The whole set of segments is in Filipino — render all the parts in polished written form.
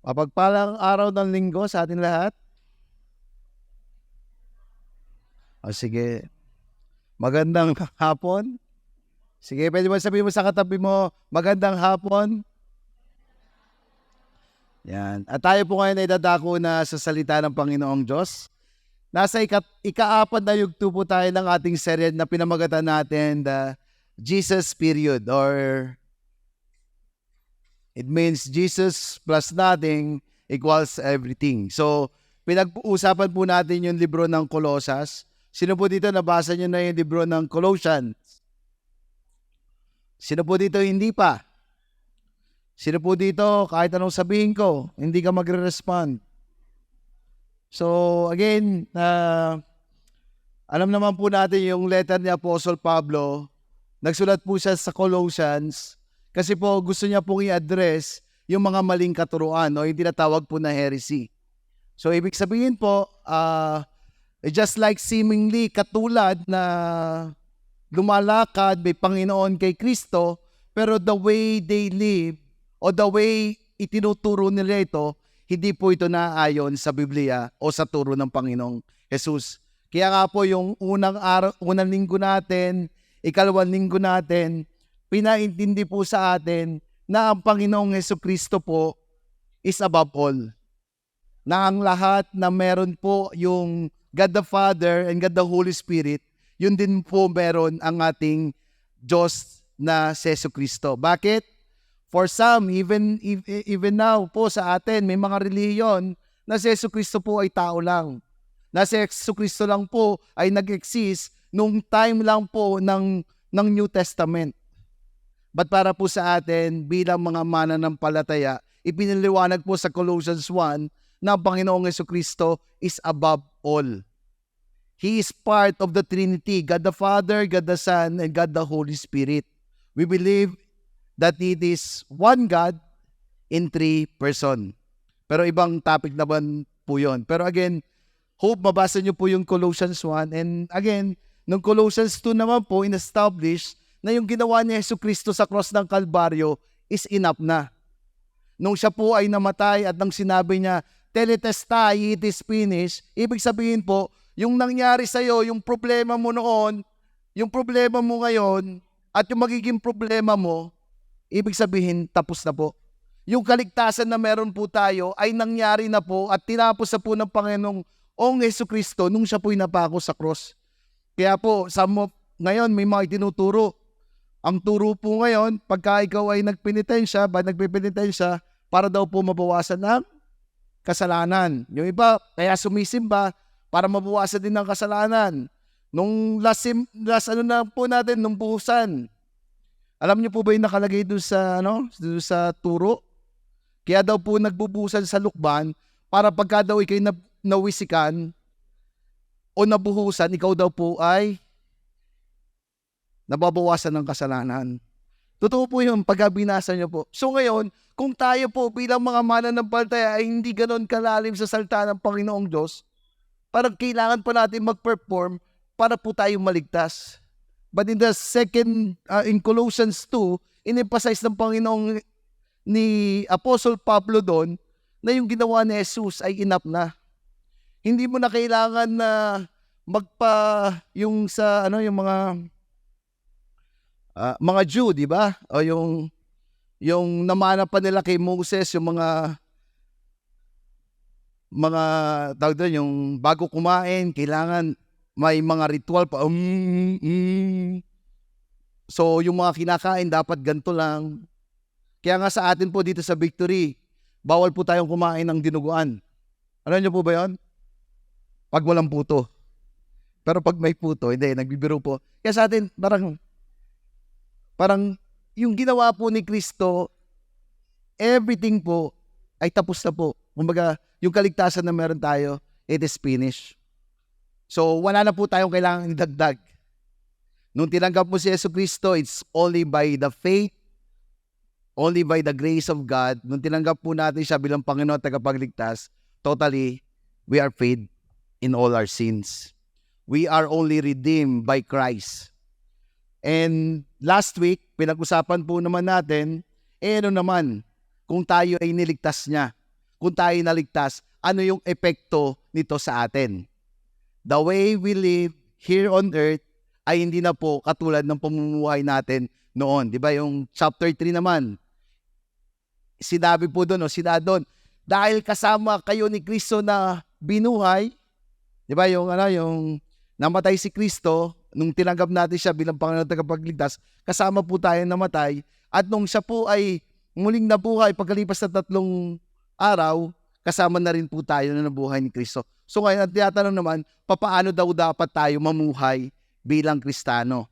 Mapagpalang araw ng Linggo sa atin lahat. O sige, magandang hapon. Sige, pwede mo sabihin mo sa katabi mo, magandang hapon. Yan. At tayo po ngayon ay dadako na sa salita ng Panginoong Diyos. Nasa ika-apat na yugto po tayo ng ating serye na pinamagatan natin, the Jesus period, or it means Jesus plus nothing equals everything. So, pinag-uusapan po natin yung libro ng Colossus. Sino po dito nabasa niyo na yung libro ng Colossians? Sino po dito hindi pa? Sino po dito kahit anong sabihin ko, hindi ka magre-respond? So, again, alam naman po natin yung letter ni Apostle Pablo. Nagsulat po siya sa Colossians kasi po gusto niya pong i-address yung mga maling katuruan o yung tinatawag po na heresy. So, ibig sabihin po, just like seemingly katulad na lumalakad may Panginoon kay Kristo, pero the way they live o the way itinuturo nila ito, hindi po ito naayon sa Biblia o sa turo ng Panginoong Jesus. Kaya nga po yung unang linggo natin, ikalawang linggo natin, pinaintindi po sa atin na ang Panginoong Jesucristo po is above all. Na ang lahat na meron po yung God the Father and God the Holy Spirit, yun din po meron ang ating Diyos na si Jesucristo. Bakit? For some, even now po sa atin, may mga reliyon na si Jesucristo po ay tao lang. Na si Jesucristo lang po ay nag-exist nung time lang po ng New Testament. But para po sa atin, bilang mga mananampalataya, ipiniliwanag po sa Colossians 1 na ang Panginoong Jesucristo is above all. He is part of the Trinity, God the Father, God the Son, and God the Holy Spirit. We believe that it is one God in three person. Pero ibang topic naman po yun. Pero again, hope mabasa nyo po yung Colossians 1. And again, nung Colossians 2 naman po, in-establish na yung ginawa ni Jesucristo sa cross ng Kalbaryo is enough na. Nung siya po ay namatay at nang sinabi niya, Tetelestai, it is finished, ibig sabihin po, yung nangyari sa'yo, yung problema mo noon, yung problema mo ngayon, at yung magiging problema mo, ibig sabihin, tapos na po. Yung kaligtasan na meron po tayo ay nangyari na po at tinapos na po ng Panginoong Jesucristo nung siya po'y napako sa cross. Kaya po, ngayon may mga itinuturo. Ang turo po ngayon, pagka ikaw ay nagpenitensya, nagpipenitensya, para daw po mabawasan ng kasalanan. Yung iba, kaya sumisimba para mabawasan din ng kasalanan. Nung last na po natin, nung buhusan. Alam niyo po ba yung nakalagay doon sa turo? Kaya daw po nagbubuhusan sa lukban para pagka daw ikay nawisikan o nabuhusan, ikaw daw po ay nababawasan ng kasalanan. Totoo po yun, pagka binasa niyo po. So ngayon, kung tayo po bilang mga mananampalataya ay hindi ganon kalalim sa salita ng Panginoong Diyos, parang kailangan pa natin mag-perform para po tayo maligtas. But in the second, in Colossians 2, in-emphasize ng Panginoong ni Apostle Pablo doon na yung ginawa ni Jesus ay enough na. Hindi mo na kailangan na yung mga Jew, di ba? O yung namana pa nila kay Moses, yung mga tawag doon, yung bago kumain, kailangan may mga ritual pa. So, yung mga kinakain, dapat ganito lang. Kaya nga sa atin po dito sa Victory, bawal po tayong kumain ng dinuguan. Ano nyo po ba yun? Pag walang puto. Pero pag may puto, hindi, nagbibiro po. Kaya sa atin, parang yung ginawa po ni Kristo, everything po ay tapos na po. Kumbaga, yung kaligtasan na meron tayo, it is finished. So, wala na po tayong kailangang idagdag. Nung tinanggap mo si Jesucristo, it's only by the faith, only by the grace of God. Nung tinanggap po natin siya bilang Panginoon at tagapagligtas, totally, we are paid in all our sins. We are only redeemed by Christ. And last week, pinag-usapan po naman natin, ano naman, kung tayo ay niligtas niya. kung tayo naligtas, ano yung epekto nito sa atin. The way we live here on earth ay hindi na po katulad ng pamumuhay natin noon. Di ba yung chapter 3 naman, sinabi po doon, dahil kasama kayo ni Kristo na binuhay, di ba yung namatay si Kristo, nung tinanggap natin siya bilang Panginoon at tagapagligtas, kasama po tayo namatay, at nung siya po ay muling nabuhay pagkalipas na 3 araw, kasama na rin po tayo na nabuhay ni Kristo. So ngayon, at tinatanong naman, papaano daw dapat tayo mamuhay bilang Kristiyano?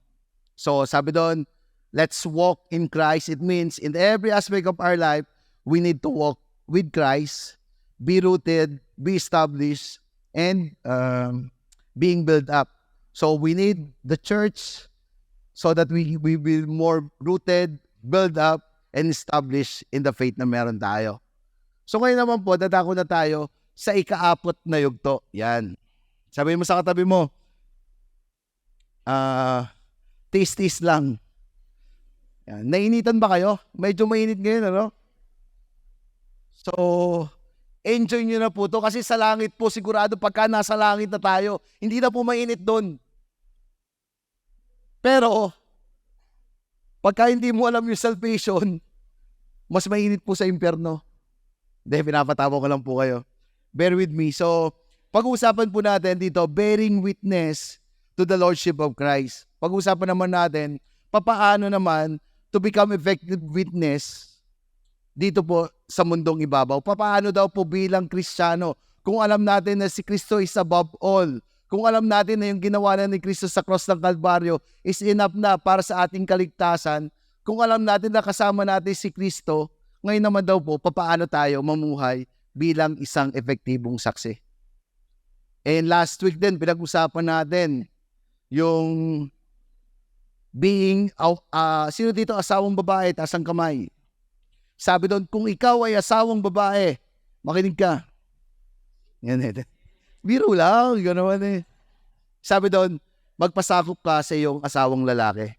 So sabi doon, let's walk in Christ. It means in every aspect of our life, we need to walk with Christ, be rooted, be established, and being built up. So we need the church so that we be more rooted, build up, and established in the faith na meron tayo. So ngayon naman po, dadako na tayo sa ika-4 na yugto. Yan. Sabihin mo sa katabi mo, tis-tis lang. Yan. Nainitan ba kayo? Medyo mainit ngayon, ano? So, enjoy nyo na po to kasi sa langit po sigurado pagka nasa langit na tayo, hindi na po mainit doon. Pero, pagka hindi mo alam yung salvation, mas mainit po sa impyerno. Hindi, pinapatawa ko lang po kayo. Bear with me. So, pag-uusapan po natin dito, bearing witness to the Lordship of Christ. Pag-uusapan naman natin, papaano naman to become effective witness dito po sa mundong ibabaw. Papaano daw po bilang Kristiyano kung alam natin na si Kristo is above all. Kung alam natin na yung ginawa na ni Kristo sa cross ng Kalbaryo is enough na para sa ating kaligtasan. Kung alam natin na kasama natin si Kristo, ngayon naman daw po, papaano tayo mamuhay bilang isang epektibong saksi. And last week din, pinag-usapan natin yung being, sino dito asawang babae, taas ang kamay. Sabi doon, kung ikaw ay asawang babae, makinig ka. Yan eh. Biro lang, yun naman eh. Sabi doon, magpasakop ka sa iyong asawang lalaki.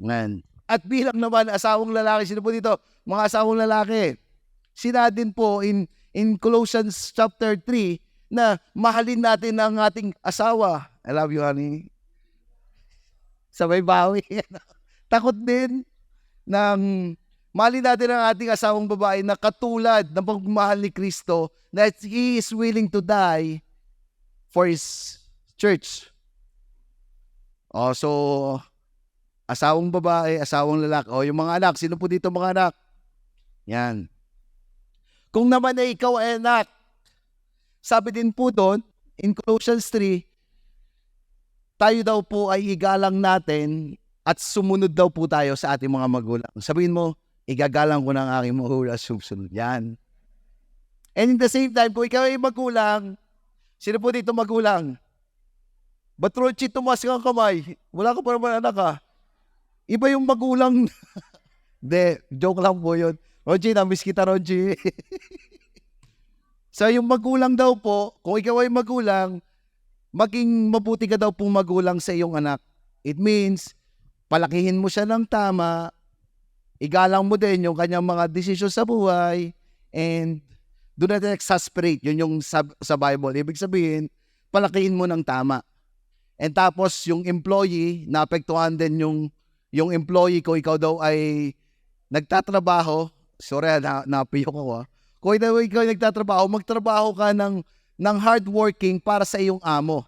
Yan. At bilang naman asawang lalaki, sino po dito? Mga asawang lalaki. Sina din po in Colossians chapter 3 na mahalin natin ang ating asawa. I love you, honey. Sabay bawi. Takot din ng mahalin natin ang ating asawang babae na katulad ng pagmamahal ni Kristo that He is willing to die for His church. So, asawang babae, asawang lalaki. Yung mga anak. Sino po dito mga anak? Yan. Kung naman na ikaw ay anak, sabi din po doon, in Colossians 3, tayo daw po ay igalang natin at sumunod daw po tayo sa ating mga magulang. Sabihin mo, igagalang ko ng aking magulang, susunod. Yan. And in the same time, kung ikaw ay magulang, sino po dito magulang? Ba't Ronchi, tumas kang kamay? Wala ka pa naman anak ha? Iba yung magulang. De, joke lang po yun. Ronchi, namiss kita Ronchi. So yung magulang daw po, kung ikaw ay magulang, maging mabuti ka daw pong magulang sa iyong anak. It means, palakihin mo siya ng tama, igalang mo din yung kanyang mga desisyon sa buhay, and do not exasperate. Yun yung sa Bible. Ibig sabihin, palakihin mo ng tama. And tapos, yung employee, naapektuhan din yung employee ko, ikaw daw ay nagtatrabaho, sorry, napiyok ako. Kung ikaw ay nagtatrabaho, magtrabaho ka ng hardworking para sa iyong amo,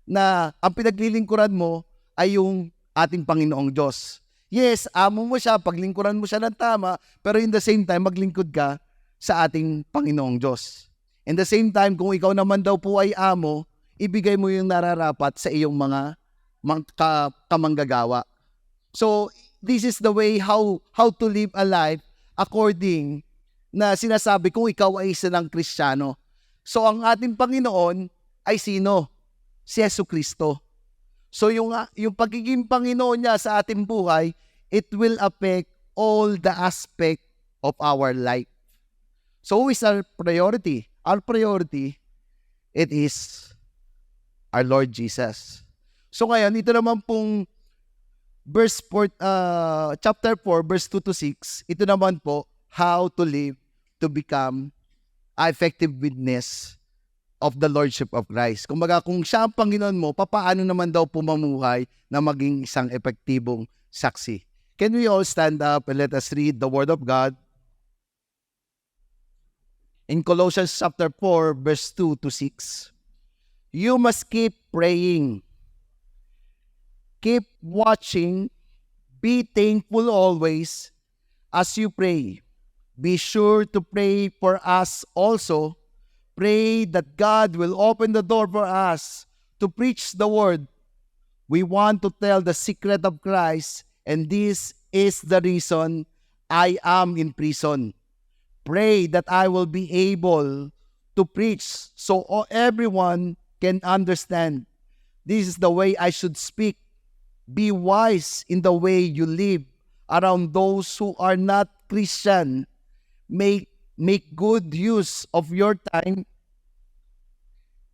na ang pinaglilingkuran mo ay yung ating Panginoong Diyos. Yes, amo mo siya, paglingkuran mo siya ng tama, pero in the same time, maglingkod ka sa ating Panginoong Diyos. In the same time, kung ikaw naman daw po ay amo, ibigay mo yung nararapat sa iyong mga kamanggagawa. So, this is the way how to live a life according na sinasabi kung ikaw ay isa ng Kristiyano. So, ang ating Panginoon ay sino? Si Jesucristo. So, yung pagiging Panginoon niya sa ating buhay, it will affect all the aspect of our life. So, who is our priority? Our priority, it is our Lord Jesus. So, ngayon, ito naman pong chapter 4, verse 2 to 6, ito naman po, how to live to become effective witness of the Lordship of Christ. Kumbaga, kung siya ang Panginoon mo, papaano naman daw pumamamuhay na maging isang epektibong saksi? Can we all stand up and let us read the Word of God? In Colossians chapter 4, verse 2 to 6, you must keep praying. Keep watching. Be thankful always as you pray. Be sure to pray for us also. Pray that God will open the door for us to preach the word. We want to tell the secret of Christ, and this is the reason I am in prison. Pray that I will be able to preach so everyone can understand. This is the way I should speak. Be wise in the way you live around those who are not Christian. Make good use of your time.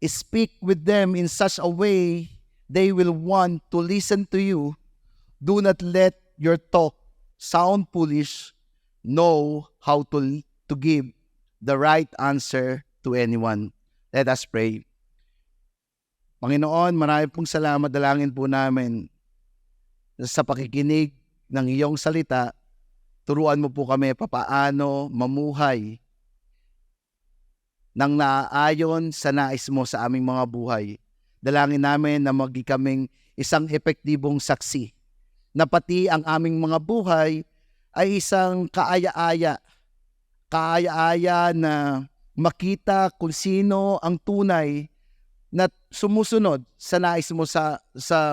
Speak with them in such a way they will want to listen to you. Do not let your talk sound foolish. Know how to give the right answer to anyone. Let us pray. Panginoon, marami pong salamat, dalangin po namin sa pakikinig ng iyong salita. Turuan mo po kami papaano mamuhay nang naaayon sa nais mo sa aming mga buhay. Dalangin namin na maging kaming isang epektibong saksi, na pati ang aming mga buhay ay isang kaaya-aya na makita kung sino ang tunay na sumusunod sa nais mo sa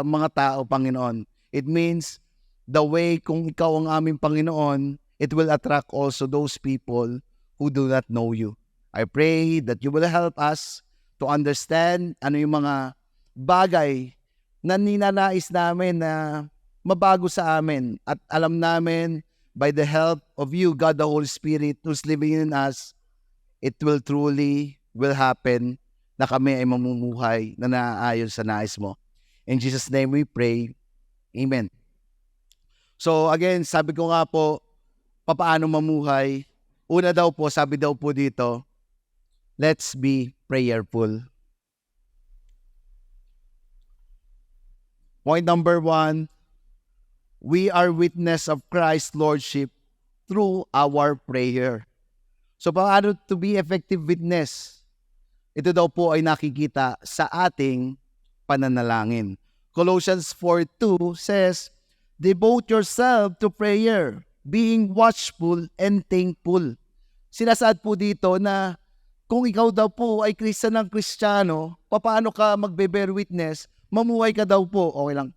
mga tao, Panginoon. It means the way kung ikaw ang aming Panginoon, it will attract also those people who do not know you. I pray that you will help us to understand ano yung mga bagay na ninanais namin na mabago sa amin. At alam namin, by the help of you, God the Holy Spirit, who's living in us, it will truly will happen na kami ay mamumuhay na naaayon sa nais mo. In Jesus' name we pray. Amen. So again, sabi ko nga po, papaano mamuhay? Una daw po, sabi daw po dito, let's be prayerful. Point number 1, we are witness of Christ's Lordship through our prayer. So paano to be effective witness? Ito daw po ay nakikita sa ating pananalangin. Colossians 4:2 says, devote yourself to prayer, being watchful and thankful. Sinasaad po dito na kung ikaw daw po ay Kristiyano, paano ka magbe-bear witness? Mamuhay ka daw po, okay lang.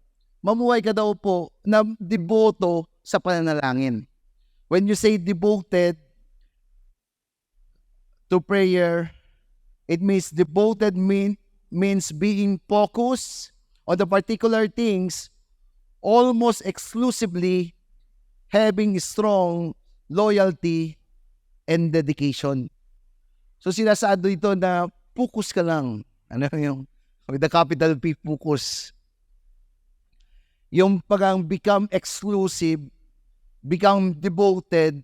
Mamuhay ka daw po na deboto sa pananalangin. When you say devoted to prayer, it means devoted means being focused on the particular things, almost exclusively having strong loyalty and dedication. So sinasaad dito na focus ka lang. Ano yung with the capital P, focus. Yung pagang become exclusive, become devoted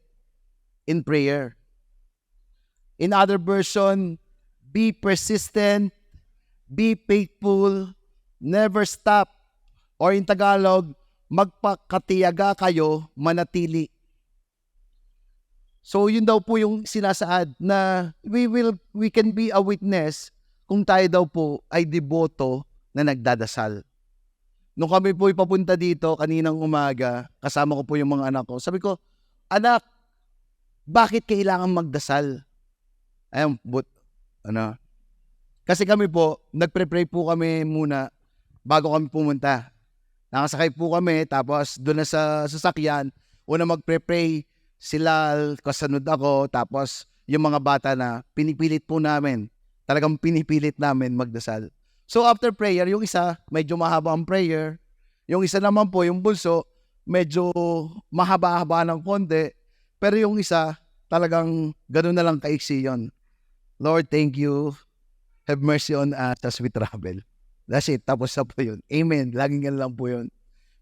in prayer. In other version, be persistent, be faithful, never stop. Or in Tagalog, magpakatiyaga kayo, manatili. So yun daw po yung sinasaad na we can be a witness kung tayo daw po ay deboto na nagdadasal. Nung kami po ipapunta dito kaninang umaga, kasama ko po yung mga anak ko. Sabi ko, anak, bakit kailangan magdasal? Ayun, kasi kami po, nagpre-pray po kami muna bago kami pumunta. Nakasakay po kami, tapos doon na sa sasakyan, una magpre-pray, sila, kasunod ako, tapos yung mga bata na pinipilit po namin, talagang pinipilit namin magdasal. So after prayer, yung isa, medyo mahaba ang prayer, yung isa naman po, yung bunso, medyo mahaba-haba ng konti, pero yung isa, talagang gano'n na lang kaiksi yun. Lord, thank you. Have mercy on us as we travel. That's it. Tapos na po yun. Amen. Laging yan lang po yun.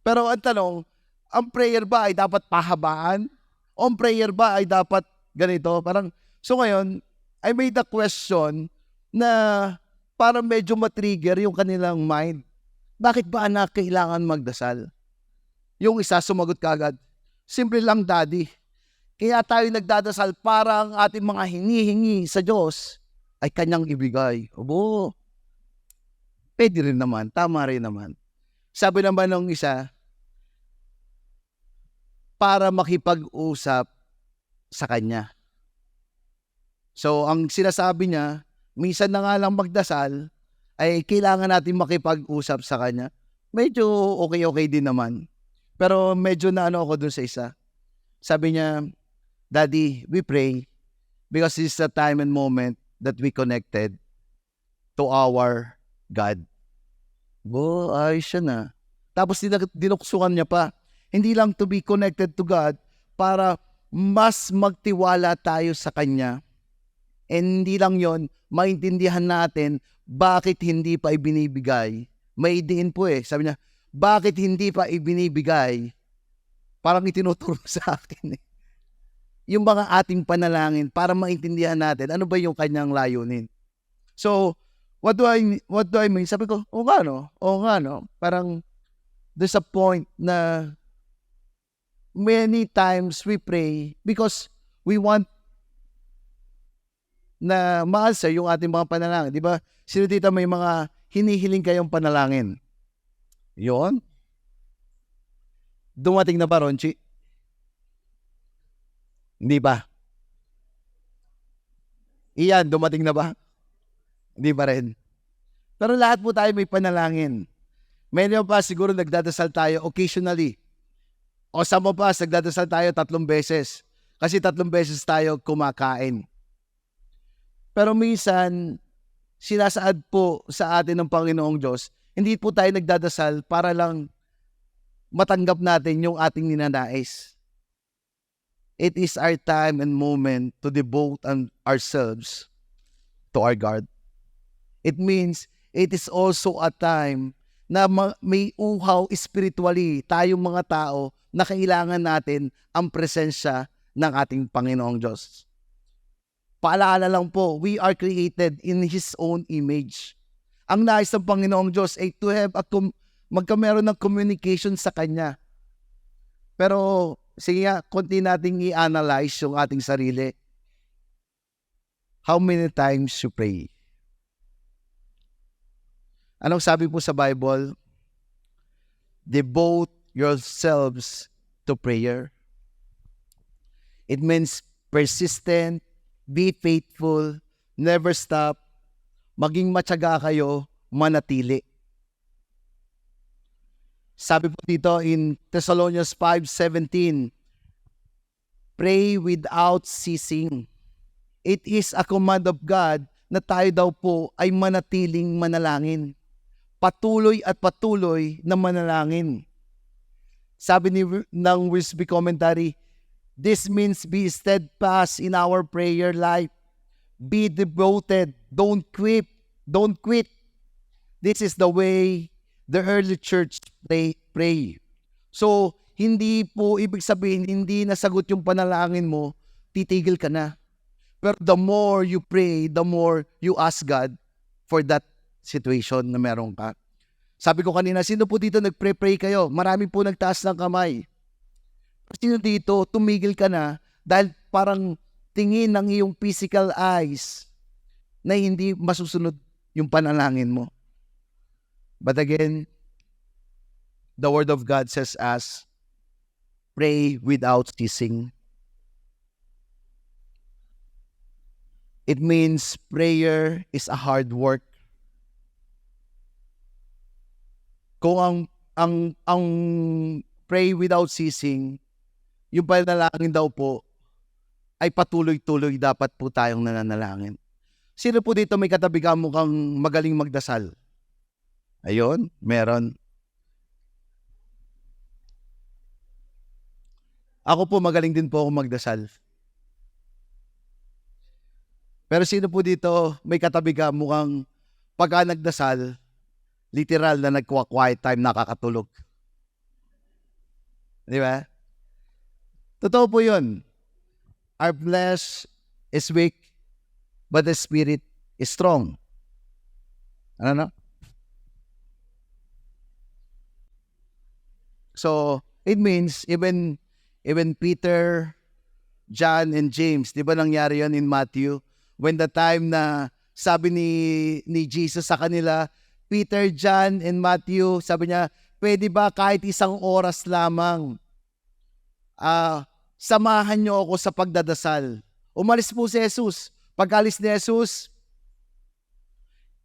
Pero ang tanong, ang prayer ba ay dapat pahabaan? O ang prayer ba ay dapat ganito? Parang, so ngayon, I made a question na para medyo matrigger yung kanilang mind. Bakit ba anak kailangan magdasal? Yung isa sumagot kagad, simple lang daddy. Kaya tayo nagdadasal para ang ating mga hinihingi sa Diyos ay Kanyang ibigay. Obo, pwede rin naman, tama rin naman. Sabi naman ng isa, para makipag-usap sa Kanya. So, ang sinasabi niya, minsan na nga lang magdasal, ay kailangan natin makipag-usap sa Kanya. Medyo okay din naman. Pero medyo na ako dun sa isa. Sabi niya, Daddy, we pray because this is the time and moment that we connected to our God. Ayos siya na. Tapos dinuksukan niya pa. Hindi lang to be connected to God para mas magtiwala tayo sa Kanya. And hindi lang yon, maintindihan natin bakit hindi pa ibinibigay. May diin po sabi niya, bakit hindi pa ibinibigay? Parang itinuturo sa akin yung mga ating panalangin para maintindihan natin ano ba yung Kanyang layunin. So, what do I mean? Sabi ko, oo nga no. Parang there's a point na many times we pray because we want na ma-answer yung ating mga panalangin. Di ba? Sino dito may mga hinihiling kayong panalangin? Yon. Dumating na ba, Ronchi? Hindi ba? Iyan, dumating na ba? Hindi pa rin. Pero lahat po tayo may panalangin. Many of us siguro nagdadasal tayo occasionally. O some of us nagdadasal tayo 3 beses. Kasi 3 beses tayo kumakain. Pero minsan, sinasaad po sa atin ng Panginoong Diyos, hindi po tayo nagdadasal para lang matanggap natin yung ating ninanais. It is our time and moment to devote ourselves to our God. It means it is also a time na may uhaw spiritually tayong mga tao na kailangan natin ang presensya ng ating Panginoong Diyos. Paalala lang po, we are created in His own image. Ang nais ng Panginoong Diyos ay to have magkameron ng communication sa Kanya. Pero sige nga, konti nating i-analyze yung ating sarili. How many times you pray? Anong sabi po sa Bible? Devote yourselves to prayer. It means persistent, be faithful, never stop, maging matyaga kayo, manatili. Sabi po dito in Thessalonians 5:17, pray without ceasing. It is a command of God na tayo daw po ay manatiling manalangin. Patuloy at patuloy na manalangin. Sabi ng Wisby Commentary, this means be steadfast in our prayer life. Be devoted. Don't quit. This is the way the early church pray. So, hindi po ibig sabihin, hindi nasagot yung panalangin mo, titigil ka na. Pero the more you pray, the more you ask God for that situation na meron ka. Sabi ko kanina, sino po dito nagpray kayo? Marami po nagtaas ng kamay. Sino dito, tumigil ka na dahil parang tingin ng iyong physical eyes na hindi masusunod yung panalangin mo. But again, the Word of God says us, pray without ceasing. It means prayer is a hard work. Kung ang pray without ceasing, yung panalangin daw po ay patuloy-tuloy dapat po tayong nananalangin. Sino po dito may katabi ka mukhang magaling magdasal? Ayun, meron. Ako po magaling din po ako magdasal. Pero sino po dito may katabi ka mukhang pagka nagdasal, literal na nagkwa-quiet time nakakatulog? Di ba? Totoo po yun. Our flesh is weak. but the spirit is strong. Ano na? So, it means even Peter, John, and James, di ba nangyari yan in Matthew? When the time na sabi ni Jesus sa kanila, Peter, John, and Matthew, sabi niya, pwede ba kahit isang oras lamang, samahan niyo ako sa pagdadasal. Umalis po si Jesus. Pag-alis ni Jesus,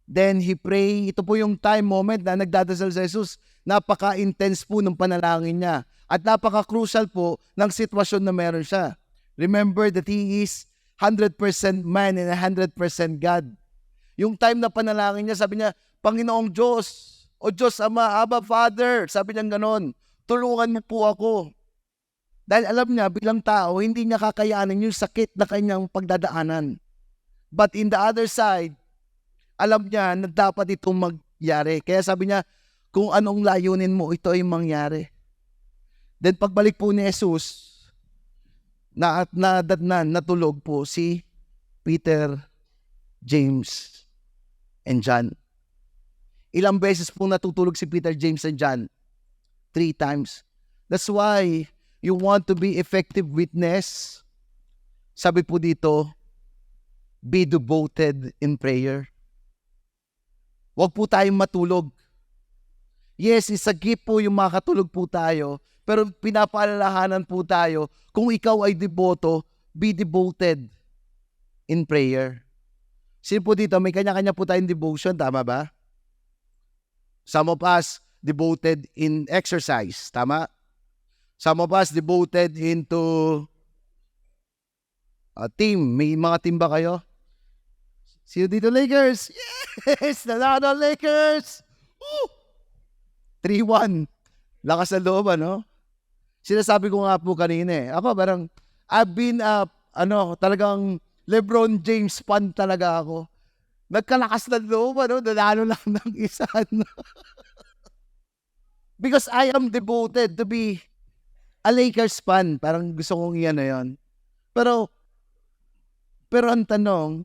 then he pray. Ito po yung time moment na nagdadasal si Jesus. Napaka-intense po ng panalangin niya. At napaka-crucial po ng sitwasyon na meron siya. Remember that he is 100% man and 100% God. Yung time na panalangin niya, sabi niya, Panginoong Diyos, o Diyos Ama, Abba Father, sabi niya ganon, tulungan niyo po ako. Dahil alam niya, bilang tao, hindi niya kakayanin yung sakit na kanyang pagdadaanan. But in the other side, alam niya na dapat itong magyari. Kaya sabi niya, kung anong layunin mo, ito ay mangyari. Then pagbalik po ni Jesus, natulog po si Peter, James, and John. Ilang beses po natutulog si Peter, James, and John? 3 times. That's why you want to be effective witness. Sabi po dito, be devoted in prayer. Huwag po tayong matulog. Yes, it's a gift po yung makatulog po tayo, pero pinapaalalahanan po tayo, kung ikaw ay deboto, be devoted in prayer. Sino po dito, may kanya-kanya po tayong devotion, tama ba? Some of us devoted in exercise, tama? Some of us devoted into a team. May mga team ba kayo? Sino dito, Lakers? Yes! Nanalo Lakers! Woo! 3-1. Lakas ng loob, ano? Sinasabi ko nga po kanina eh. Ako parang, I've been talagang LeBron James fan talaga ako. Nagkalakas ng loob, ano? Nanalo lang ng isa. Because I am devoted to be a Lakers fan. Parang gusto kong iyan na yun. Pero ang tanong,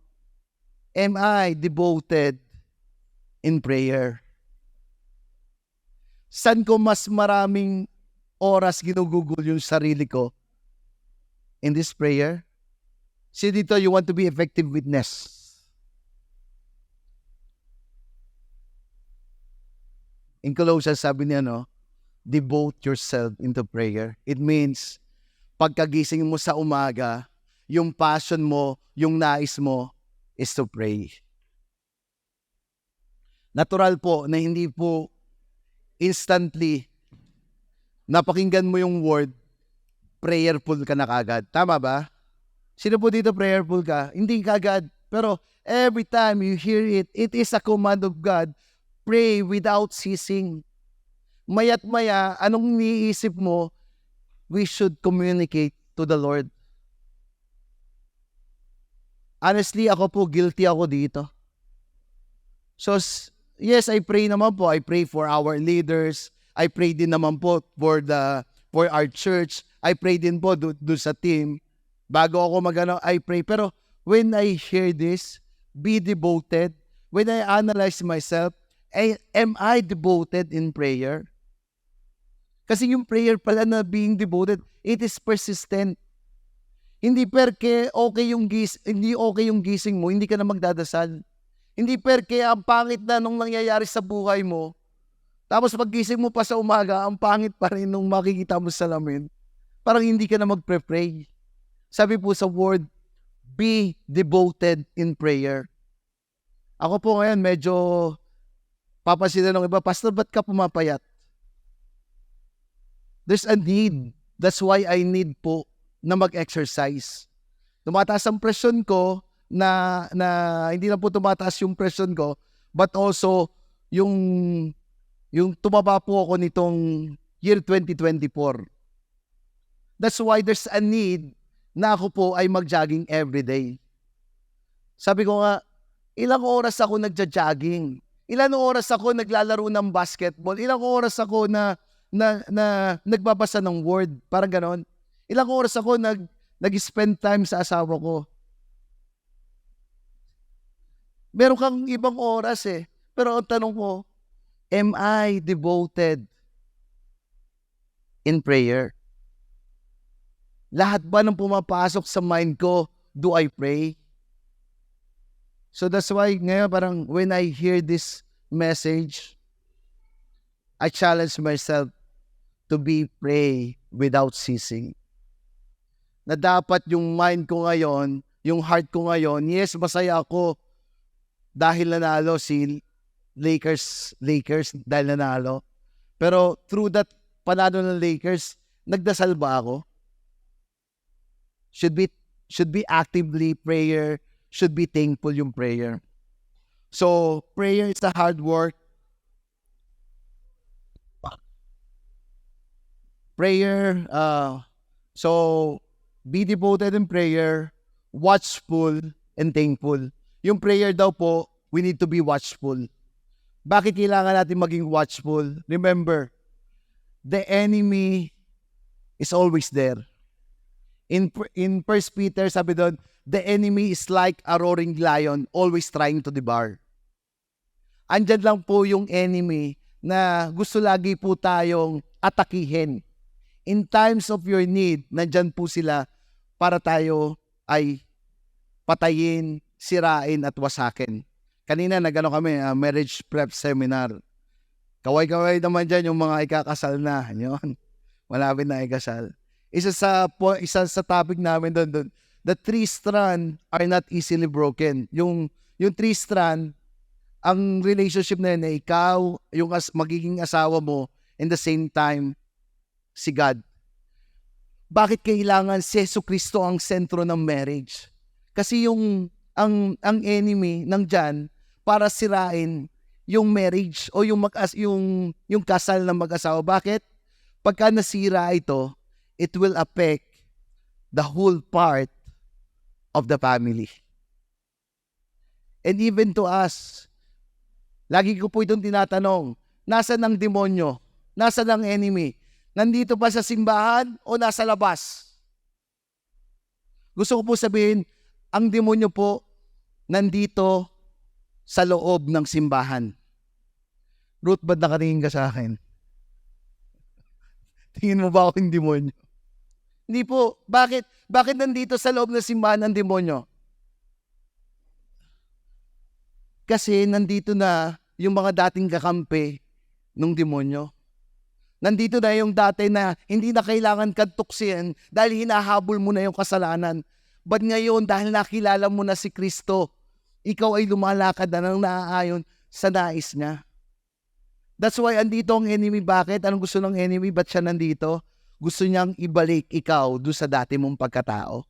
am I devoted in prayer? Saan ko mas maraming oras ginugugol yung sarili ko? In this prayer? See dito, you want to be effective witness. In Colossians, sabi niya, devote yourself into prayer. It means, pagkagising mo sa umaga, yung passion mo, yung nais mo, is to pray. Natural po na hindi po instantly napakinggan mo yung word, prayerful ka na kagad. Tama ba? Sino po dito prayerful ka? Hindi kagad. Pero every time you hear it, it is a command of God. Pray without ceasing. Maya't maya, anong niisip mo? We should communicate to the Lord. Honestly, ako po, guilty ako dito. So, yes, I pray naman po. I pray for our leaders. I pray din naman po for our church. I pray din po doon sa team. Bago ako I pray. Pero when I hear this, be devoted. When I analyze myself, am I devoted in prayer? Kasi yung prayer pala na being devoted, it is persistent. Hindi perke hindi okay yung gising mo, hindi ka na magdadasal. Hindi perke ang pangit na nung nangyayari sa buhay mo, tapos paggising mo pa sa umaga, ang pangit pa rin nung makikita mo sa salamin. Parang hindi ka na magpre-pray. Sabi po sa word, be devoted in prayer. Ako po ngayon medyo papasinan ng iba, Pastor, ba't ka pumapayat? There's a need. That's why I need po na mag-exercise. Tumataas ang presyon ko na hindi na po tumataas yung presyon ko, but also yung tumaba po ako nitong year 2024. That's why there's a need na ako po ay mag-jogging everyday. Sabi ko nga, ilang oras ako nagja-jogging? Ilang oras ako naglalaro ng basketball? Ilang oras ako na nagbabasa ng word? Parang ganon. Ilang oras ako nag-spend time sa asawa ko? Meron kang ibang oras eh. Pero ang tanong ko, am I devoted in prayer? Lahat ba ng pumapasok sa mind ko, do I pray? So that's why ngayon parang when I hear this message, I challenge myself to be pray without ceasing. Na dapat yung mind ko ngayon, yung heart ko ngayon, yes, masaya ako dahil nanalo si Lakers dahil nanalo. Pero through that panalo ng Lakers, nagdasal ba ako? Should be actively prayer, should be thankful yung prayer. So, prayer is a hard work. Prayer, so, be devoted in prayer, watchful, and thankful. Yung prayer daw po, we need to be watchful. Bakit kailangan natin maging watchful? Remember, the enemy is always there. In 1 Peter, sabi doon, the enemy is like a roaring lion, always trying to devour. Andyan lang po yung enemy na gusto lagi po tayong atakihin. In times of your need, nandyan po sila para tayo ay patayin, sirain at wasakin. Kanina nagano kami, marriage prep seminar. Kaway-kaway naman dyan yung mga ikakasal na. Yun. Malapit na ikasal. Isa sa topic namin doon, the three strand are not easily broken. Yung three strand, ang relationship na yun, ikaw, yung magiging asawa mo, and the same time, si God. Bakit kailangan si Jesucristo ang sentro ng marriage? Kasi ang enemy ng dyan para sirain yung marriage o yung kasal ng mag-asawa. Bakit? Pagka nasira ito, it will affect the whole part of the family. And even to us, lagi ko po itong tinatanong, nasaan ang demonyo? Nasaan ang enemy? Nandito pa sa simbahan o nasa labas? Gusto ko po sabihin, ang demonyo po nandito sa loob ng simbahan. Ruth, ba't nakatingin ka sa akin? Tingin mo ba ako yung demonyo? Hindi po. Bakit nandito sa loob ng simbahan ang demonyo? Kasi nandito na yung mga dating kakampi ng demonyo. Nandito na yung dati na hindi na kailangan kantuksin dahil hinahabol mo na yung kasalanan. But ngayon, dahil nakilala mo na si Kristo, ikaw ay lumalakad na nang naaayon sa nais niya. That's why andito ang enemy. Bakit? Anong gusto ng enemy? Ba't siya nandito? Gusto niyang ibalik ikaw doon sa dati mong pagkatao.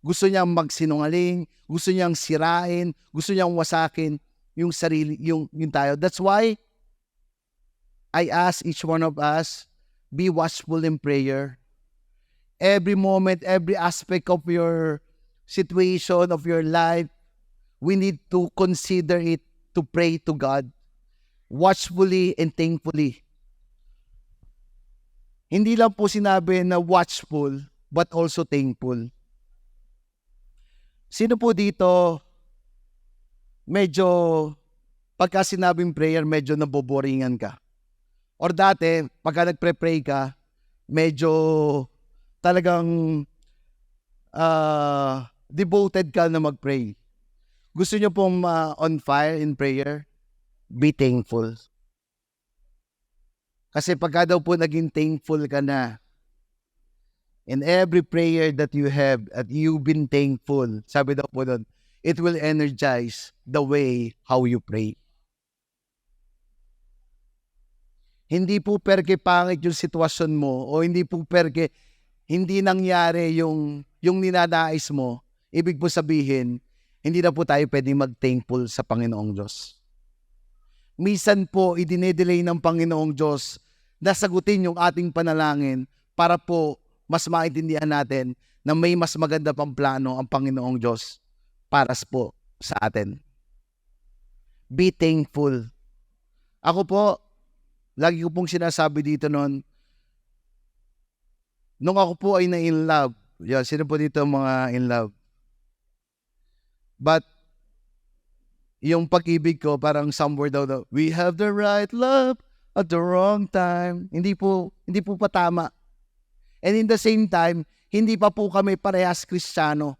Gusto niyang magsinungaling, gusto niyang sirain, gusto niyang wasakin yung sarili, yung tayo. That's why I ask each one of us, be watchful in prayer. Every moment, every aspect of your situation, of your life, we need to consider it to pray to God watchfully and thankfully. Hindi lang po sinabi na watchful, but also thankful. Sino po dito, medyo, pagka sinabing prayer, medyo naboboringan ka? Or dati, pagka nagpre-pray ka, medyo talagang devoted ka na mag-pray. Gusto nyo pong on fire in prayer? Be thankful. Kasi pagka daw po naging thankful ka na, in every prayer that you have, at you've been thankful, sabi daw po doon, it will energize the way how you pray. Hindi po perke pangit yung sitwasyon mo, o hindi po perke hindi nangyari yung ninanais mo, ibig po sabihin, hindi na po tayo pwedeng mag-thankful sa Panginoong Diyos. Minsan po, idinedelay ng Panginoong Diyos na sagutin yung ating panalangin para po mas maintindihan natin na may mas maganda pang plano ang Panginoong Diyos para po sa atin. Be thankful. Ako po, lagi ko pong sinasabi dito noon, nung ako po ay na-in love, sino po dito mga in love? But Yung pag-ibig ko parang somewhere daw, we have the right love at the wrong time. Hindi po pa tama. And in the same time, hindi pa po kami parehas Kristiyano.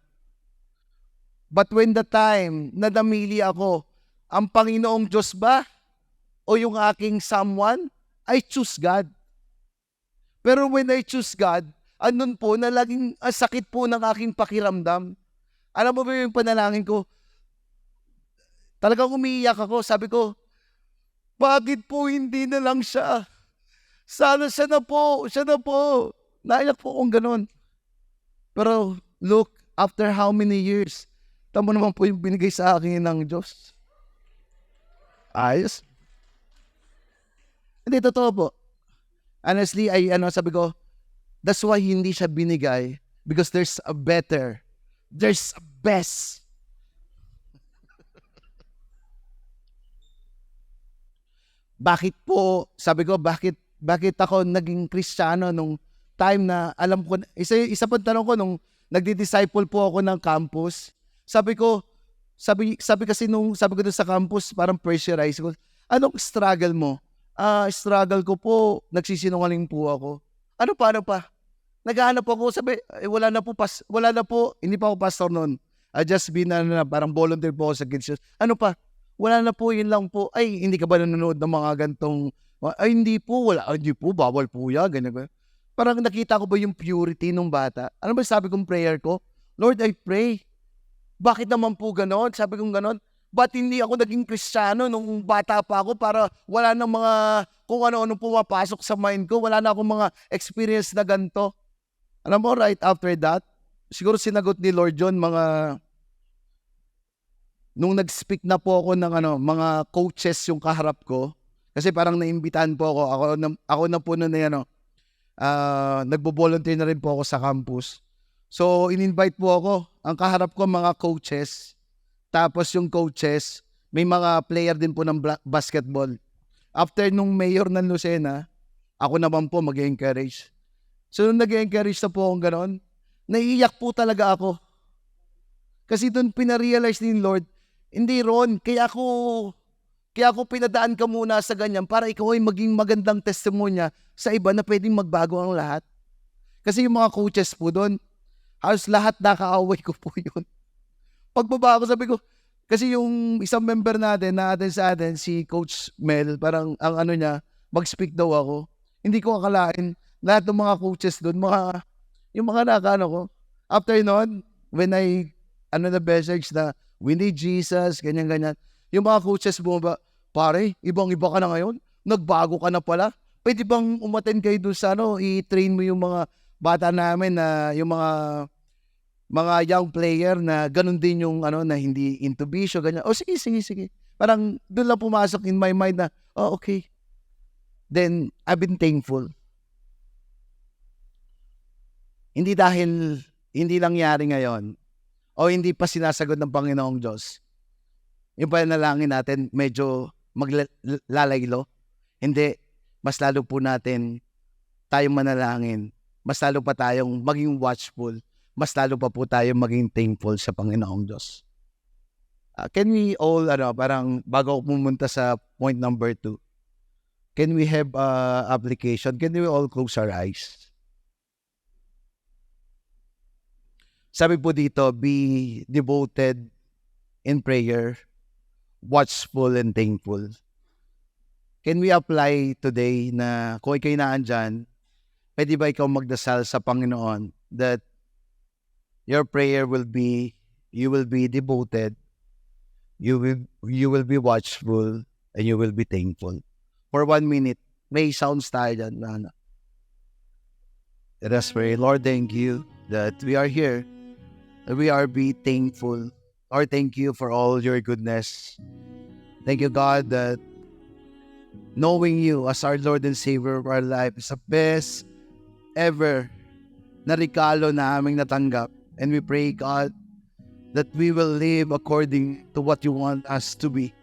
But when the time na namili ako, ang Panginoong Diyos ba o yung aking someone, I choose God. Pero when I choose God, andun po na laging sakit po ng aking pakiramdam. Alam mo ba yung panalangin ko? Talagang umiiyak ako. Sabi ko, bakit po hindi na lang siya? Sana siya na po. Naiyak po akong ganun. Pero look, after how many years, tamo naman po yung binigay sa akin ng Diyos. Ayos. Hindi, totoo po. Honestly, sabi ko, that's why hindi siya binigay because there's a better, there's a best. Bakit po, sabi ko, bakit ako naging Kristiyano nung time na alam ko, isa pa tanong ko nung nagdi-disciple po ako ng campus, sabi ko doon sa campus, parang pressurize ko, anong struggle mo? Struggle ko po, nagsisinungaling po ako. Paano pa? Naghahanap ako, sabi, wala na po, hindi pa ako pastor noon. I just been parang volunteer po ako sa kids. Ano pa? Wala na po, yun lang po. Ay, hindi ka ba nanonood ng mga gantong, ay hindi po, bawal po yan, ganyan. Parang nakita ko ba yung purity nung bata? Ano ba sabi kong prayer ko? Lord, I pray. Bakit naman po ganon? Sabi kong ganon. Ba't hindi ako naging Kristiyano nung bata pa ako para wala nang mga kung ano-ano pumapasok sa mind ko. Wala na akong mga experience na ganito. Alam mo, right after that, siguro sinagot ni Lord John nung nag-speak na po ako ng mga coaches yung kaharap ko. Kasi parang naimbitahan po ako. Ako na po noon na nagbo-volunteer na rin po ako sa campus. So, in-invite po ako. Ang kaharap ko mga coaches. Tapos yung coaches, may mga player din po ng basketball. After nung mayor ng Lucena, ako naman po mag-encourage. So nung nag-encourage na po akong ganon, naiiyak po talaga ako. Kasi doon pinarealize ni Lord, hindi Ron, kaya ako pinadaan ka muna sa ganyan para ikaw ay maging magandang testimonya sa iba na pwedeng magbago ang lahat. Kasi yung mga coaches po doon, halos lahat nakaaway ko po yun. Pagbaba ako, sabi ko, kasi yung isang member natin na sa atin, si Coach Mel, parang ang niya, mag-speak daw ako. Hindi ko akalain, lahat ng mga coaches doon, yung mga nakano ko. After nun, when I, na message na, we need Jesus, ganyan-ganyan. Yung mga coaches mo ba, pare, ibang-iba ka na ngayon? Nagbago ka na pala? Pwede bang umattend kayo doon sa i-train mo yung mga bata namin na yung mga young player na ganun din yung na hindi into bisyo, ganyan. Sige. Parang doon lang pumasok in my mind na, okay. Then, I've been thankful. Hindi dahil hindi nangyari ngayon o hindi pa sinasagot ng Panginoong Diyos. Yung panalangin natin medyo maglalaylo. Hindi, mas lalo po natin tayong manalangin. Mas lalo pa tayong maging watchful. Mas lalo pa po tayo maging thankful sa Panginoong Diyos. Can we all, parang bago ako pumunta sa point number 2, can we have application? Can we all close our eyes? Sabi po dito, be devoted in prayer, watchful and thankful. Can we apply today na kung ikaw'y naandyan, pwede ba ikaw magdasal sa Panginoon that your prayer you will be devoted, you will be watchful, and you will be thankful. For 1 minute, may sounds tayo dyan. Let us pray. Lord, thank you that we are here, that we are be thankful. Lord, thank you for all your goodness. Thank you, God, that knowing you as our Lord and Savior of our life is the best ever na regalo na aming natanggap. And we pray, God, that we will live according to what you want us to be.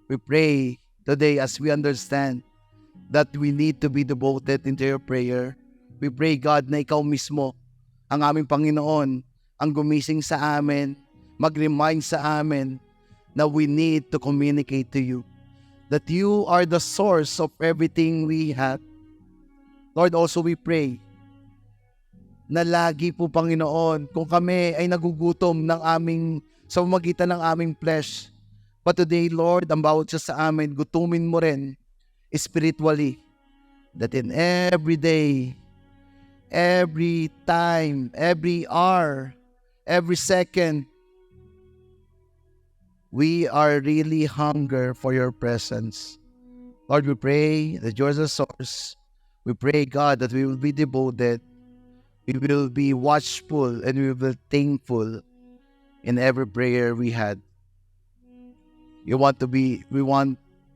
We pray today as we understand that we need to be devoted into your prayer. We pray, God, na ikaw mismo, ang aming Panginoon, ang gumising sa amin, mag-remind sa amin na we need to communicate to you. That you are the source of everything we have. Lord, also we pray na lagi po, Panginoon, kung kami ay nagugutom sa pamamagitan ng aming flesh, but today, Lord, ang bawat isa sa amin, gutumin mo rin spiritually, that in every day, every time, every hour, every second, we are really hunger for your presence. Lord, we pray that you are the source. We pray, God, that we will be devoted, we will be watchful, and we will be thankful in every prayer we had. We want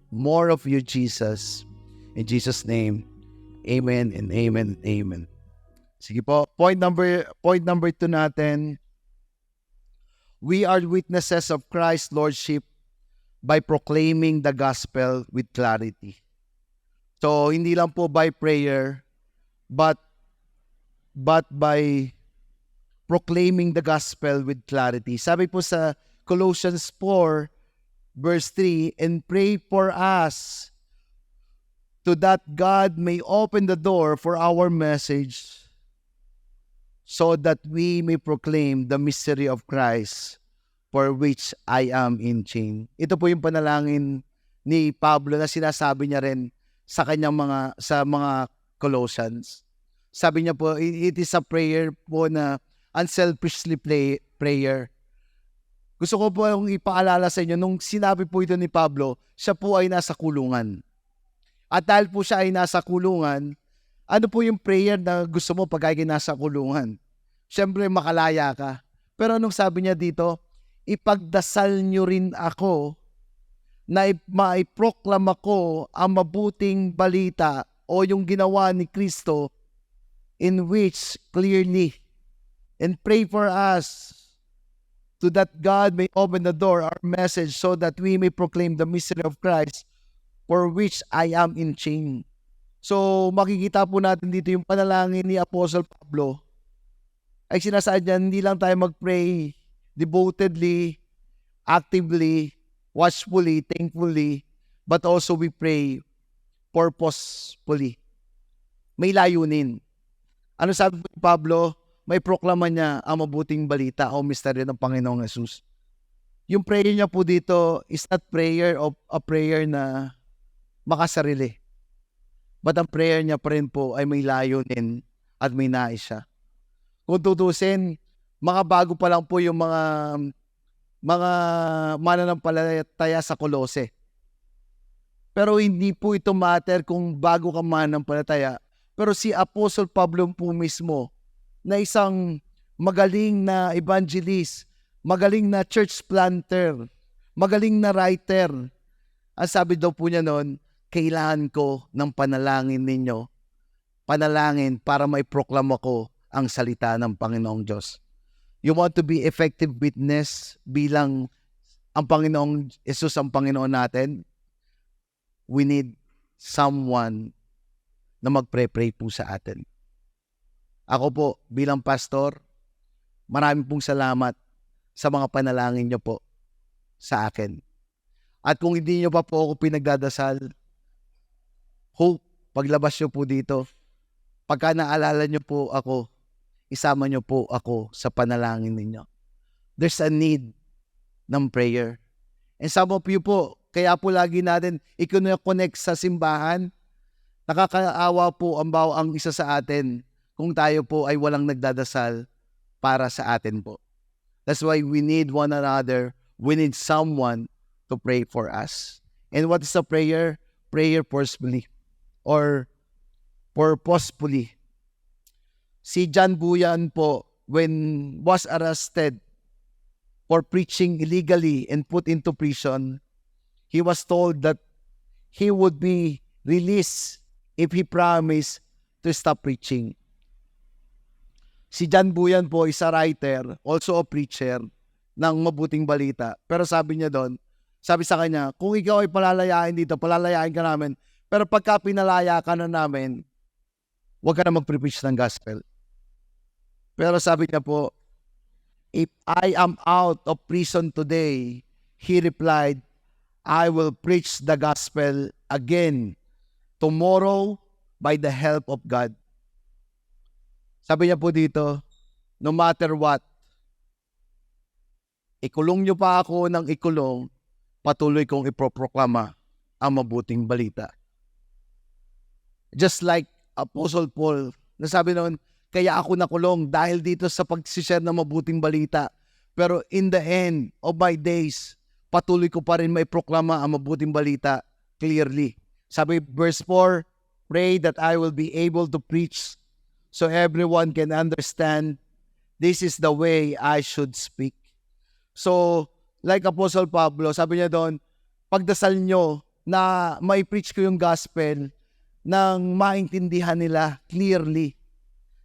more of you, Jesus. In Jesus' name, amen and amen and amen. Sige po, point number 2 natin. We are witnesses of Christ's Lordship by proclaiming the gospel with clarity. So, hindi lang po by prayer, but by proclaiming the gospel with clarity. Sabi po sa Colossians 4, verse 3, and pray for us to that God may open the door for our message so that we may proclaim the mystery of Christ for which I am in chain. Ito po yung panalangin ni Pablo na sinasabi niya rin sa kanyang mga Colossians. Sabi niya po, it is a prayer po na unselfishly prayer. Gusto ko po yung ipaalala sa inyo, nung sinabi po ito ni Pablo, siya po ay nasa kulungan. At dahil po siya ay nasa kulungan, ano po yung prayer na gusto mo pag ay nasa kulungan? Siyempre, makalaya ka. Pero anong sabi niya dito? Ipagdasal niyo rin ako na maiproklam ako ang mabuting balita o yung ginawa ni Kristo in which clearly, and pray for us to that God may open the door, our message, so that we may proclaim the mystery of Christ for which I am in chain. So makikita po natin dito yung panalangin ni Apostle Pablo. Ay sinasaad niya, hindi lang tayo mag-pray devotedly, actively, watchfully, thankfully, but also we pray purposefully. May layunin. Ano sabi ni Pablo? May proklama niya ang mabuting balita o misteryo ng Panginoong Jesus. Yung prayer niya po dito is not prayer of a prayer na makasarili. But ang prayer niya pa rin po ay may layunin at may nais siya. Kung tutusin, mga bago pa lang po yung mga mananampalataya sa Kolose. Pero hindi po ito matter kung bago ka mananampalataya. Pero si Apostle Pablo po mismo, na isang magaling na evangelist, magaling na church planter, magaling na writer, ang sabi daw po niya noon, kailangan ko ng panalangin ninyo. Panalangin para maiproklama ko ang salita ng Panginoong Diyos. You want to be effective witness bilang ang Panginoong Jesus ang Panginoon natin? We need someone na magpre-pray po sa atin. Ako po, bilang pastor, maraming pong salamat sa mga panalangin niyo po sa akin. At kung hindi niyo pa po ako pinagdadasal, hope, paglabas niyo po dito, pagka naalala niyo po ako, isama niyo po ako sa panalangin ninyo. There's a need ng prayer. And some of you po, kaya po lagi natin i-connect sa simbahan. Nakakaawa po ang isa sa atin kung tayo po ay walang nagdadasal para sa atin po. That's why we need one another. We need someone to pray for us. And what is a prayer? Prayer forcefully or purposefully. Si John Buyan po, when was arrested for preaching illegally and put into prison, he was told that he would be released if he promised to stop preaching. Si John Buyan po is a writer, also a preacher ng mabuting balita. Pero sabi niya doon, sabi sa kanya, kung ikaw ay palalayain dito, palalayain ka namin. Pero pagka pinalaya ka na namin, huwag ka na mag-preach ng gospel. Pero sabi niya po, if I am out of prison today, He replied, I will preach the gospel again tomorrow by the help of God. Sabi niya po dito, no matter what, ikulong niyo pa ako ng ikulong, patuloy kong iproproklama ang mabuting balita. Just like Apostle Paul, nasabi noon, kaya ako nakulong dahil dito sa pag-share ng mabuting balita. Pero in the end of my days, patuloy ko pa rin may proklama ang mabuting balita clearly. Sabi verse 4, pray that I will be able to preach so everyone can understand this is the way I should speak. So, like Apostle Pablo, sabi niya doon, pagdasal nyo na may preach ko yung gospel nang maintindihan nila clearly.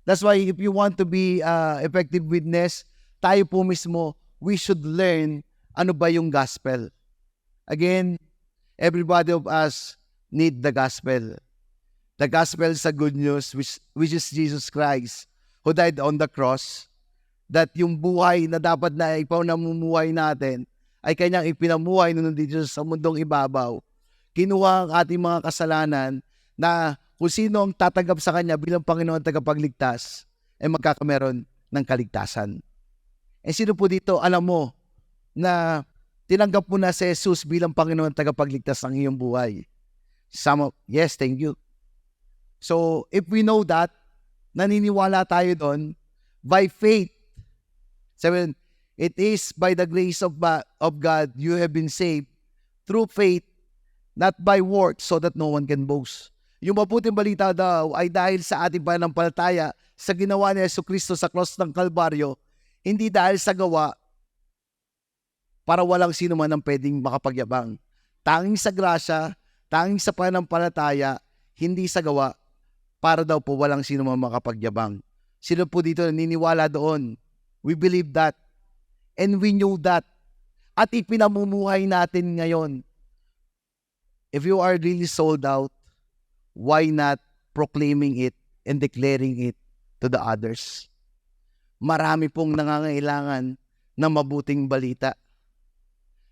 That's why if you want to be effective witness, tayo po mismo, we should learn ano ba yung gospel. Again, everybody of us need the gospel. The gospel is a good news which is Jesus Christ who died on the cross, that yung buhay na dapat na ipamumuhay natin ay kanyang ipinamuhay nung nandito sa mundong ibabaw. Kinuha ang ating mga kasalanan na kung sino ang tatanggap sa kanya bilang Panginoon at tagapagligtas ay magkakameron ng kaligtasan. Eh sino po dito, alam mo, na tinanggap mo na si Jesus bilang Panginoon at tagapagligtas ng iyong buhay? Yes, thank you. So, if we know that, naniniwala tayo doon, by faith, sabi, it is by the grace of God you have been saved through faith, not by works, so that no one can boast. Yung mabuting balita daw ay dahil sa ating pananampalataya sa ginawa ni Jesucristo sa cross ng Kalbaryo, hindi dahil sa gawa para walang sino man ang pwedeng makapagyabang. Tanging sa grasya, tanging sa pananampalataya, hindi sa gawa, para daw po walang sino man makapagyabang. Sino po dito naniniwala doon? We believe that and we know that at ipinamumuhay natin ngayon. If you are really sold out, why not proclaiming it and declaring it to the others? Marami pong nangangailangan ng mabuting balita.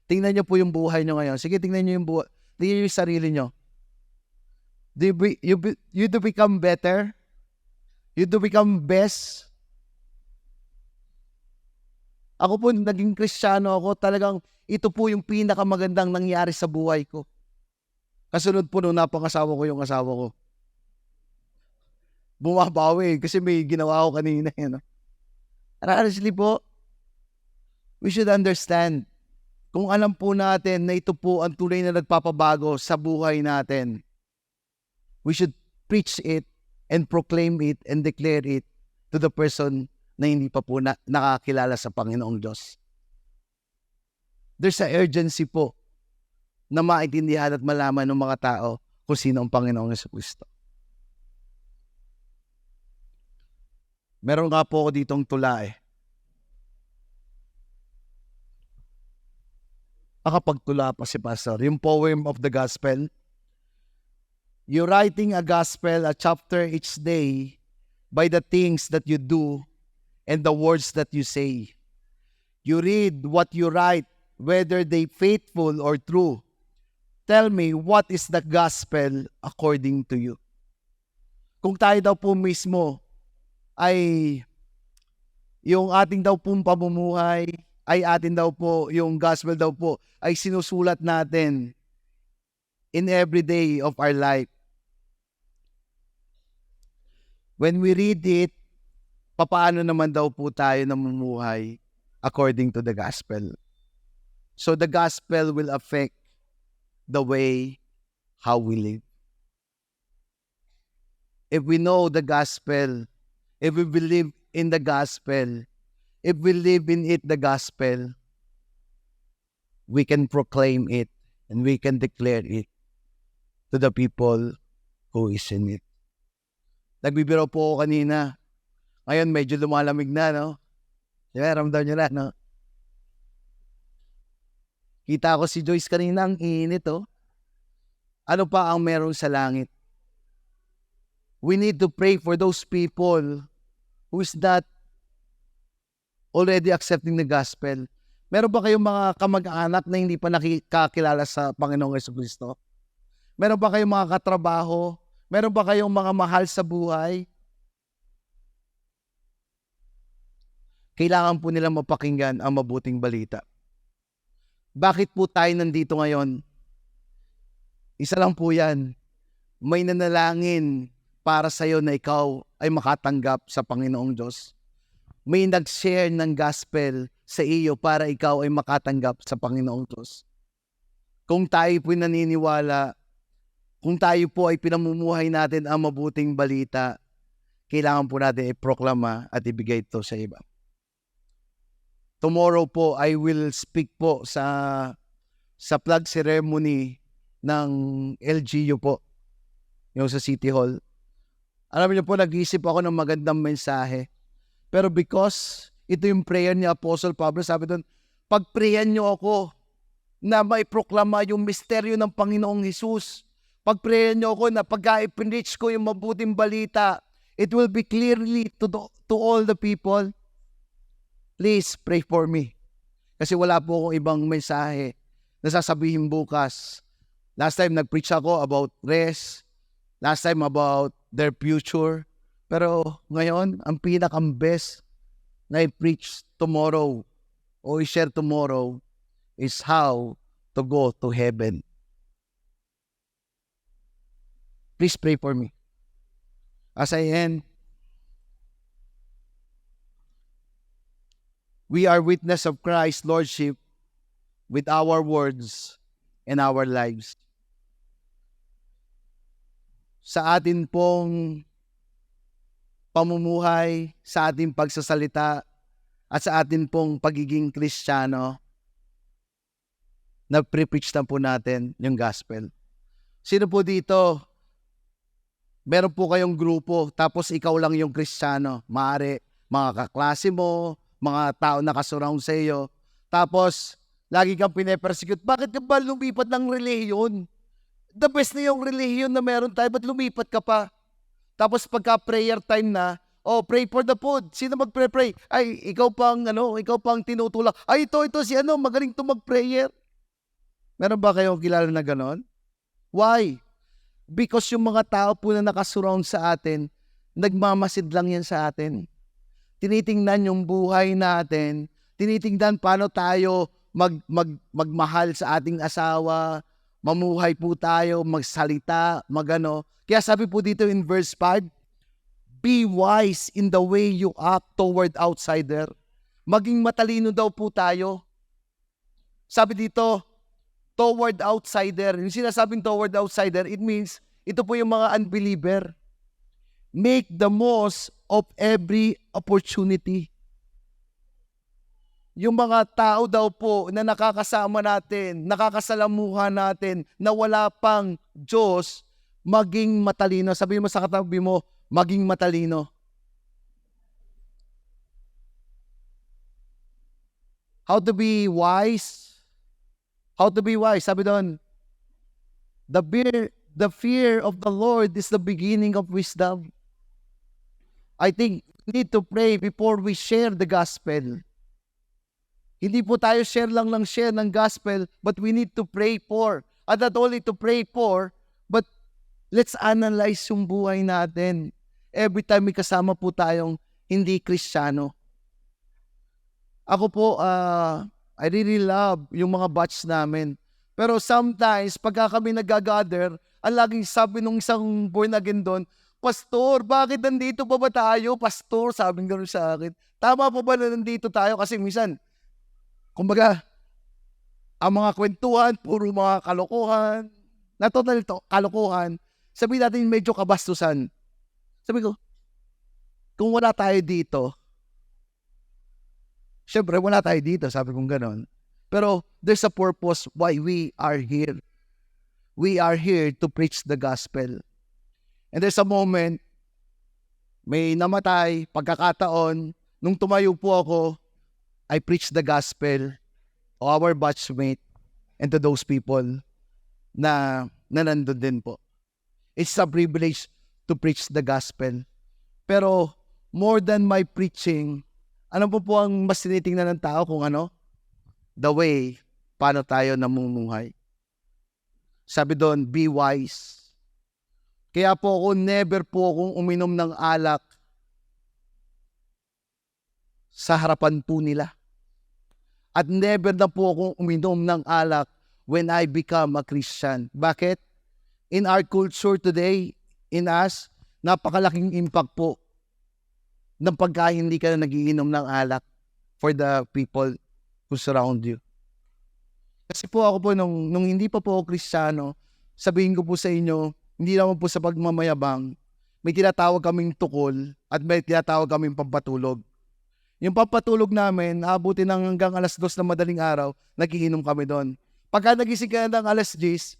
Tingnan niyo po yung buhay niyo ngayon. Sige, tingnan niyo yung buhay. Tingnan niyo yung sarili niyo. You do become better? You do become best? Ako po, naging Kristiyano ako, talagang ito po yung pinakamagandang nangyari sa buhay ko. Kasunod po nung napangasawa ko yung asawa ko. Bumabawi kasi may ginawa ko kanina. No? And honestly po, we should understand, kung alam po natin na ito po ang tunay na nagpapabago sa buhay natin, we should preach it and proclaim it and declare it to the person na hindi pa po nakakilala sa Panginoong Diyos. There's a urgency po na maintindihan at malaman ng mga tao kung sino ang Panginoong Jesucristo. Meron nga po ako ditong tula eh. Nakapagtula pa si Pastor. Yung poem of the gospel. You're writing a gospel, a chapter each day by the things that you do and the words that you say. You read what you write, whether they faithful or true. Tell me, what is the gospel according to you? Kung tayo daw po mismo ay yung ating daw pong pamumuhay, ay atin daw po, yung gospel daw po, ay sinusulat natin in every day of our life. When we read it, papaano naman daw po tayo namumuhay according to the gospel? So the gospel will affect the way how we live. If we know the gospel, if we believe in the gospel, if we live in it, the gospel, we can proclaim it and we can declare it to the people who is in it. Nagbibiro po ako kanina. Ngayon medyo lumalamig na, no? Diba, ramdam nyo na, no? Kita ko si Joyce kanina, ang init, oh. Ano pa ang meron sa langit? We need to pray for those people who is not already accepting the gospel. Meron ba kayong mga kamag-anak na hindi pa nakikakilala sa Panginoong Jesucristo? Meron ba kayong mga katrabaho? Meron ba kayong mga mahal sa buhay? Kailangan po nilang mapakinggan ang mabuting balita. Bakit po tayo nandito ngayon? Isa lang po yan. May nanalangin para sa iyo na ikaw ay makatanggap sa Panginoong Diyos. May nag-share ng gospel sa iyo para ikaw ay makatanggap sa Panginoong Diyos. Kung tayo po naniniwala, kung tayo po ay pinamumuhay natin ang mabuting balita, kailangan po natin iproklama at ibigay ito sa iba. Tomorrow po, I will speak po sa flag ceremony ng LGU po, yung sa City Hall. Alam niyo po, nag-iisip ako ng magandang mensahe. Pero because ito yung prayer ni Apostle Pablo, sabi doon, pag-prayan niyo ako na maiproklama yung misteryo ng Panginoong Hesus. Pag-prayan niyo ako na pagka-i-preach ko yung mabuting balita, it will be clearly to all the people. Please pray for me. Kasi wala po akong ibang mensahe na sasabihin bukas. Last time nag-preach ako about rest. Last time about their future. Pero ngayon, ang pinaka-best na i-preach tomorrow o i-share tomorrow is how to go to heaven. Please pray for me. As I end, we are witness of Christ's Lordship with our words and our lives. Sa atin pong pamumuhay, sa ating pagsasalita, at sa atin pong pagiging Kristiyano, nag-preach na po natin yung gospel. Sino po dito, meron po kayong grupo, tapos ikaw lang yung Kristiyano, maaari mga kaklase mo, mga tao na kasurround sa iyo, tapos lagi kang pine-persecute. Bakit ka ba lumipat ng relihiyon? The best na yung relihiyon na meron tayo, ba't lumipat ka pa? Tapos pagka prayer time na, pray for the food. Sino magpre-pray? Ay, ikaw pang tinutulak. Ay, ito si magaling to mag-prayer. Meron ba kayong kilala na ganon? Why? Because yung mga tao po na nakasurround sa atin, nagmamasid lang yan sa atin. Tinitingnan yung buhay natin, tinitingnan paano tayo magmahal sa ating asawa, mamuhay po tayo, magsalita, magano. Kaya sabi po dito in verse 5, be wise in the way you act toward outsider. Maging matalino daw po tayo. Sabi dito, toward outsider. Yung sinasabing toward outsider, it means, ito po yung mga unbeliever. Make the most of every opportunity. Yung mga tao daw po na nakakasama natin, nakakasalamuhan natin, na wala pang Diyos, maging matalino. Sabihin mo sa katabi mo, maging matalino. How to be wise? How to be wise? Sabi doon, the fear of the Lord is the beginning of wisdom. I think we need to pray before we share the gospel. Hindi po tayo share ng gospel, but we need to pray for. At not only to pray for, but let's analyze yung buhay natin. Every time may kasama po tayong hindi Kristiyano. Ako po, I really love yung mga batch namin. Pero sometimes, pagka kami nag-gather, ang laging sabi nung isang born again doon, Pastor, bakit nandito pa ba tayo? Pastor, sabi nga sa akin. Tama pa ba na nandito tayo? Kasi minsan, kumbaga, ang mga kwentuhan, puro mga kalokohan, na total kalokohan, sabi natin medyo kabastusan. Sabi ko, kung wala tayo dito, syempre wala tayo dito, sabi kong ganon. Pero there's a purpose why we are here. We are here to preach the gospel. And there's a moment, may namatay, pagkakataon, nung tumayo po ako, I preached the gospel to our batchmate and to those people na nandun din po. It's a privilege to preach the gospel. Pero more than my preaching, ano po ang mas tinitingnan ng tao kung ano? the way paano tayo namumuhay. Sabi doon, be wise. Kaya po ako, never po akong uminom ng alak sa harapan po nila. At never na po akong uminom ng alak when I become a Christian. Bakit? In our culture today, in us, napakalaking impact po ng pagka hindi ka na nagiinom ng alak for the people who surround you. Kasi po ako po, nung hindi pa po ako Kristiyano, sabihin ko po sa inyo, hindi naman po sa pagmamayabang, may tinatawag kaming tukol at may tinatawag kaming pampatulog. Yung pampatulog namin, abutin ng hanggang alas 2 na madaling araw, nagiinom kami doon. Pagka nagising ka ng alas 10,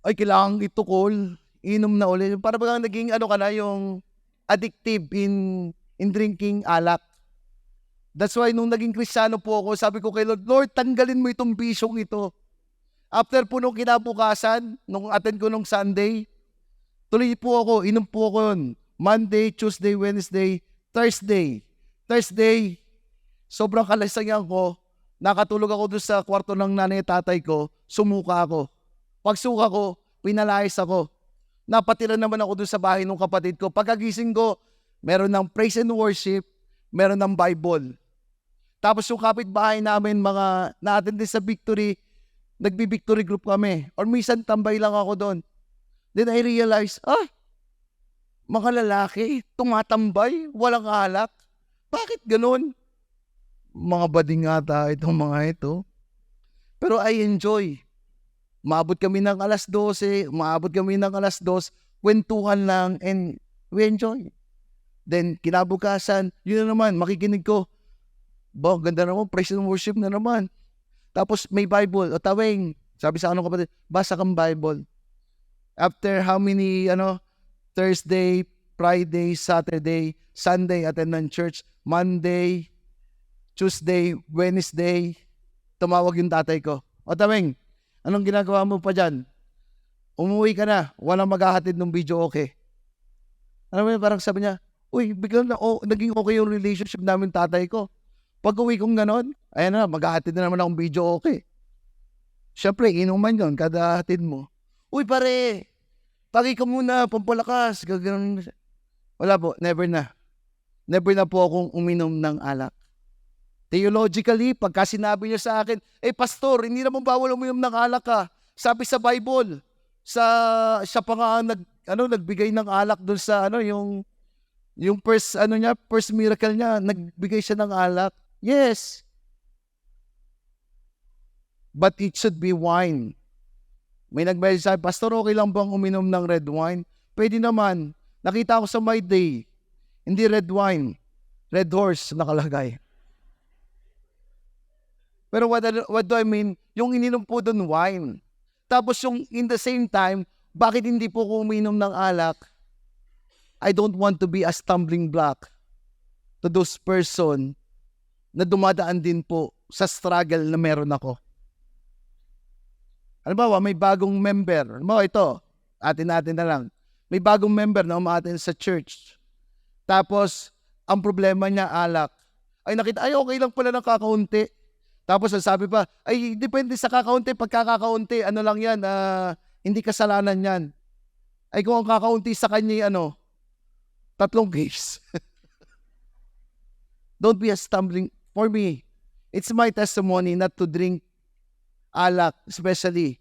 ay kailangan itukol, inom na ulit. Para bang naging ka na, yung addictive in drinking alak. That's why nung naging Kristiyano po ako, sabi ko kay Lord, Lord, tanggalin mo itong bisyong ito. After po nung kinabukasan, nung attend ko nung Sunday, tuloy po ako, inom po ako yun. Monday, Tuesday, Wednesday, Thursday, sobrang kalasangan ko, nakatulog ako doon sa kwarto ng nanay at tatay ko, sumuka ako. Pagsuka ko, pinalayas ako. Napatira naman ako doon sa bahay ng kapatid ko. Pagkagising ko, meron ng praise and worship, meron ng Bible. Tapos yung kapitbahay namin, mga na-attend sa Victory, nagbi-Victory group kami. Or minsan tambay lang ako doon. Then I realized, mga lalaki, tumatambay, walang alak. Bakit ganun? Mga bading ata itong mga ito. Pero I enjoy. Maabot kami ng alas 12, kwentuhan lang, and we enjoy. Then, kinabukasan, yun na naman, makikinig ko. Ganda naman, praise and worship na naman. Tapos may Bible, o tawing, sabi sa anong kapatid, basa kang Bible. After how many, Thursday, Friday, Saturday, Sunday, attend ng church, Monday, Tuesday, Wednesday, tumawag yung tatay ko. O tawing, anong ginagawa mo pa dyan? Umuwi ka na, walang maghahatid ng video, okay. Ano mo yun, parang sabi niya, uy, biglang naging okay yung relationship namin tatay ko. Pag uwi kong ganon, ayan na, maghahatid na naman akong video, okay. Siyempre, inuman yun, kada hatid mo. Uy, pare, pagi ka muna, pampalakas. Gagano'n. Wala po, never na. Never na po akong uminom ng alak. Theologically, pagka sinabi niya sa akin, pastor, hindi naman bawal uminom ng alak ka. Sabi sa Bible, siya pa nga nagbigay ng alak doon sa yung first miracle niya, nagbigay siya ng alak. Yes. But it should be wine. May nag-message sa pastor, okay lang bang uminom ng red wine? Pwede naman. Nakita ko sa My Day, hindi red wine, red horse nakalagay. Pero what do I mean? Yung ininom po doon wine. Tapos yung in the same time, bakit hindi po ko uminom ng alak? I don't want to be a stumbling block to those person na dumadaan din po sa struggle na meron ako. Halimbawa, may bagong member. Halimbawa, ito, atin na lang. May bagong member na umaattend sa church. Tapos, ang problema niya, alak. Ay, nakita, okay lang pala ng kakaunti. Tapos, sabi pa, ay, depende sa kakaunti. Pagkakakaunti, ano lang yan, hindi kasalanan yan. Ay, kung ang kakaunti sa kanya, 3 case. Don't be a stumbling. For me, it's my testimony not to drink alak, especially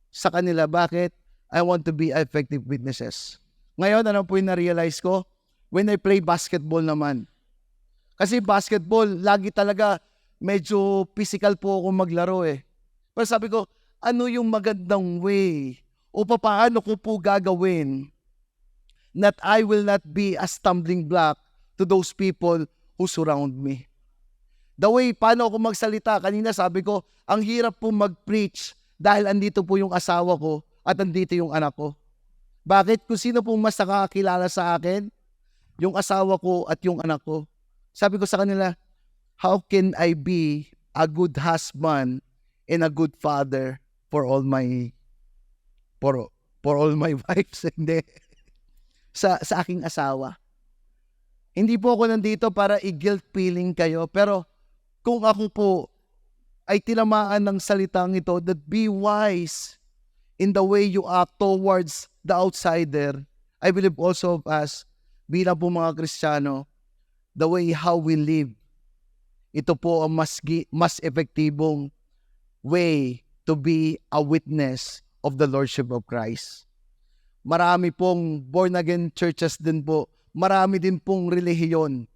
sa kanila. Bakit? I want to be effective witnesses. Ngayon, ano po yung na-realize ko? When I play basketball naman. Kasi basketball, lagi talaga medyo physical po ako maglaro eh. Pero sabi ko, ano yung magandang way? O paano ko po gagawin that I will not be a stumbling block to those people who surround me? The way, paano ako magsalita? Kanina sabi ko, ang hirap po mag-preach dahil andito po yung asawa ko at andito yung anak ko. Bakit? Kung sino po mas nakakakilala sa akin? Yung asawa ko at yung anak ko. Sabi ko sa kanila, how can I be a good husband and a good father for all my wives? Hindi. Sa aking asawa. Hindi po ako nandito para i-guilt feeling kayo, pero kung ako po ay tinamaan ng salitang ito, that be wise in the way you act towards the outsider, I believe also of us, bilang po mga Kristiyano, the way how we live, ito po ang mas epektibong way to be a witness of the Lordship of Christ. Marami pong born-again churches din po. Marami din pong relihiyon.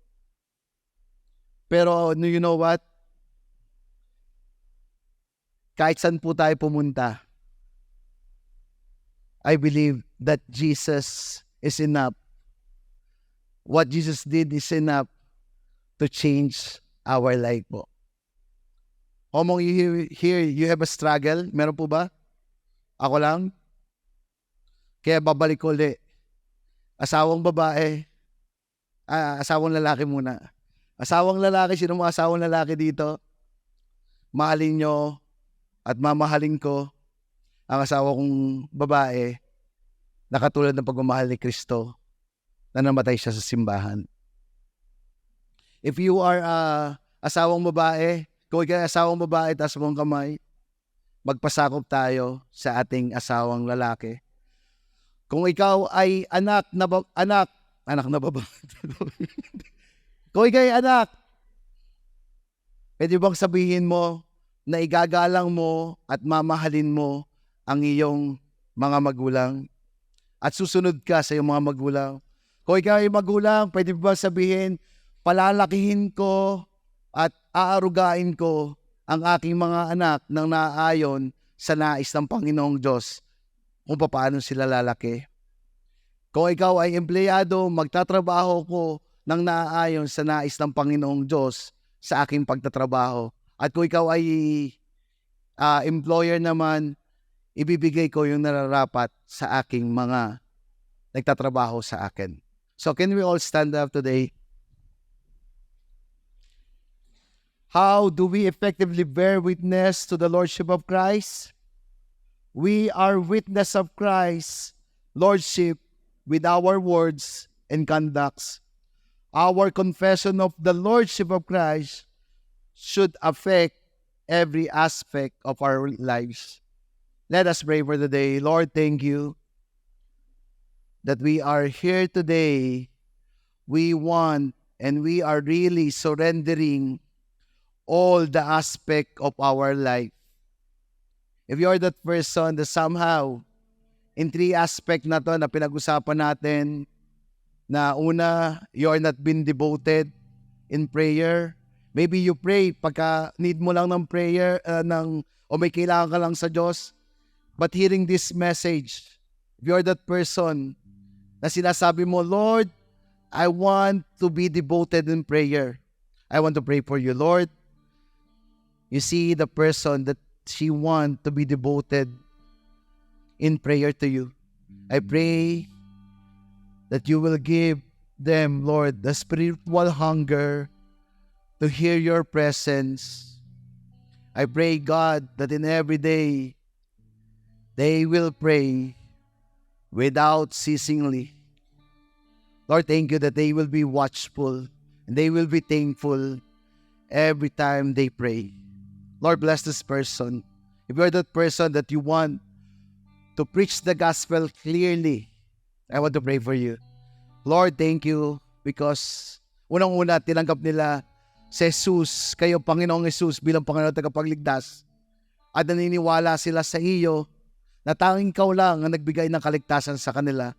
Pero you know what? Kahit saan po tayo pumunta, I believe that Jesus is enough. What Jesus did is enough to change our life po. Among you here, you have a struggle? Meron po ba? Ako lang? Kaya babalik ko ulit. Asawang babae. Asawang lalaki muna. Asawang lalaki, sino mga asawang lalaki dito? Mahalin nyo at mamahalin ko ang asawa kong babae na katulad ng pagmamahal ni Kristo na namatay siya sa simbahan. If you are asawang babae, kung ikaw ay asawang babae, taas mong kamay, magpasakop tayo sa ating asawang lalaki. Kung ikaw ay anak na babae, kung ikaw ay anak, pwede bang sabihin mo na igagalang mo at mamahalin mo ang iyong mga magulang at susunod ka sa iyong mga magulang? Kung ikaw ay magulang, pwede ba sabihin, palalakihin ko at aarugain ko ang aking mga anak ng naaayon sa nais ng Panginoong Diyos kung paano sila lalaki. Kung ikaw ay empleyado, magtatrabaho ko ng naaayon sa nais ng Panginoong Diyos sa aking pagtatrabaho. At kung ikaw ay employer naman, ibibigay ko yung nararapat sa aking mga nagtatrabaho sa akin. So can we all stand up today? How do we effectively bear witness to the Lordship of Christ? We are witness of Christ's Lordship with our words and conducts. Our confession of the Lordship of Christ should affect every aspect of our lives. Let us pray for the day. Lord, thank you that we are here today. We want and we are really surrendering all the aspect of our life. If you are that person that somehow, in 3 aspect na to na pinag-usapan natin, na una, you are not been devoted in prayer. Maybe you pray pagka need mo lang ng prayer, o may kailangan ka lang sa Diyos. But hearing this message, if you are that person na sinasabi mo, Lord, I want to be devoted in prayer. I want to pray for you, Lord. You see the person that she want to be devoted in prayer to you. I pray that you will give them, Lord, the spiritual hunger to hear your presence. I pray, God, that in every day they will pray without ceasingly. Lord, thank you that they will be watchful and they will be thankful every time they pray. Lord, bless this person. If you're that person that you want to preach the gospel clearly, I want to pray for you. Lord, thank you because unang-una tinanggap nila si Jesus, kayo Panginoong Jesus bilang Panginoon at tagapagligtas. At naniniwala sila sa iyo na tanging ikaw lang ang nagbigay ng kaligtasan sa kanila.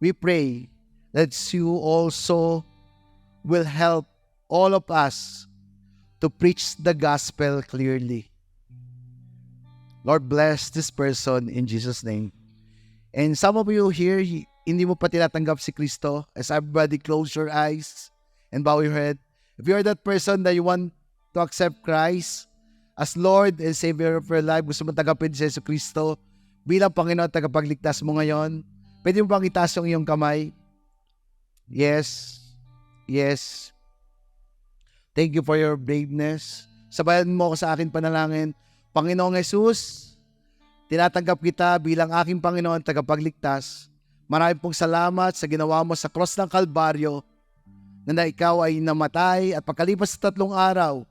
We pray that you also will help all of us to preach the gospel clearly. Lord, bless this person in Jesus' name. And some of you here, hindi mo pa tinatanggap si Kristo. As everybody, close your eyes and bow your head. If you're that person that you want to accept Christ as Lord and Savior of your life, gusto mo tanggapin si Jesus Kristo bilang Panginoon at tagapagligtas mo ngayon, pwede mo bang itaas yung iyong kamay? Yes. Yes. Thank you for your braveness. Sabayan mo ko sa akin panalangin. Panginoong Jesus, tinatanggap kita bilang aking Panginoon tagapagligtas. Maraming pong salamat sa ginawa mo sa cross ng Kalbaryo na ikaw ay namatay at pagkalipas sa 3 araw,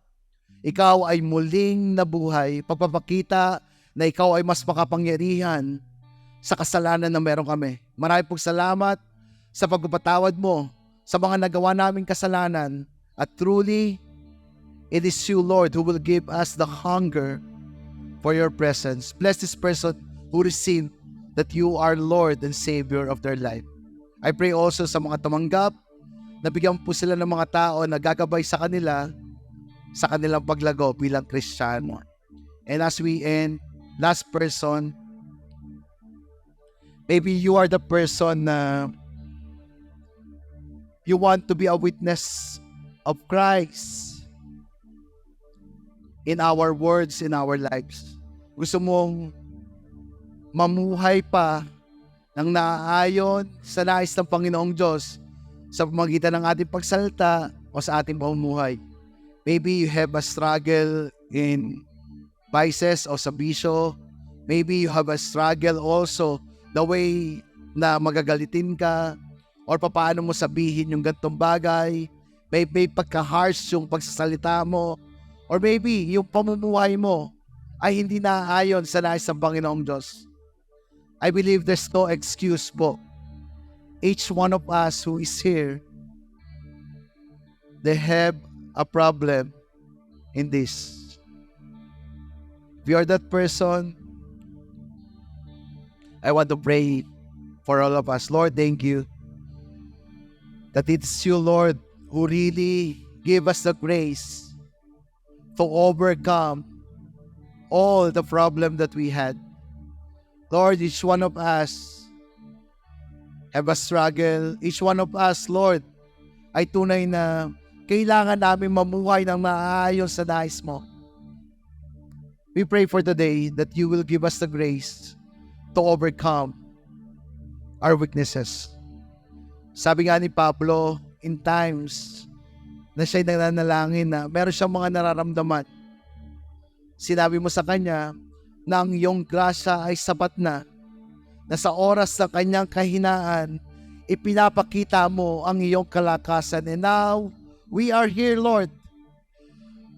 ikaw ay muling nabuhay, pagpapakita na ikaw ay mas makapangyarihan sa kasalanan na meron kami. Marami pong salamat sa pagpapatawad mo sa mga nagawa naming kasalanan. At truly, it is you, Lord, who will give us the hunger for your presence. Bless this person who received that you are Lord and Savior of their life. I pray also sa mga tumanggap, nabigyan po sila ng mga tao na gagabay sa kanila sa kanilang paglago bilang Kristiyano. And as we end, last person, maybe you are the person na you want to be a witness of Christ in our words, in our lives. Gusto mong mamuhay pa ng naaayon sa nais ng Panginoong Diyos sa pamamagitan ng ating pagsalita o sa ating pamumuhay. Maybe you have a struggle in vices o sa bisyo. Maybe you have a struggle also the way na magagalitin ka or paano mo sabihin yung gantong bagay. May pagka-harsh yung pagsasalita mo. Or maybe yung pamumuhay mo ay hindi naaayon sa nais ng Panginoong Diyos. I believe there's no excuse po. Each one of us who is here, they have a problem in this. If you are that person, I want to pray for all of us. Lord, thank you that it's you, Lord, who really give us the grace to overcome all the problem that we had. Lord, each one of us have a struggle. Each one of us, Lord, ay tunay na kailangan namin mamuhay ng maaayon sa nais mo. We pray for today that you will give us the grace to overcome our weaknesses. Sabi nga ni Pablo, in times na siya'y nananalangin na meron siyang mga nararamdaman, sinabi mo sa kanya na ang iyong grasya ay sapat na sa oras ng kanyang kahinaan, ipinapakita mo ang iyong kalakasan. And now, we are here, Lord.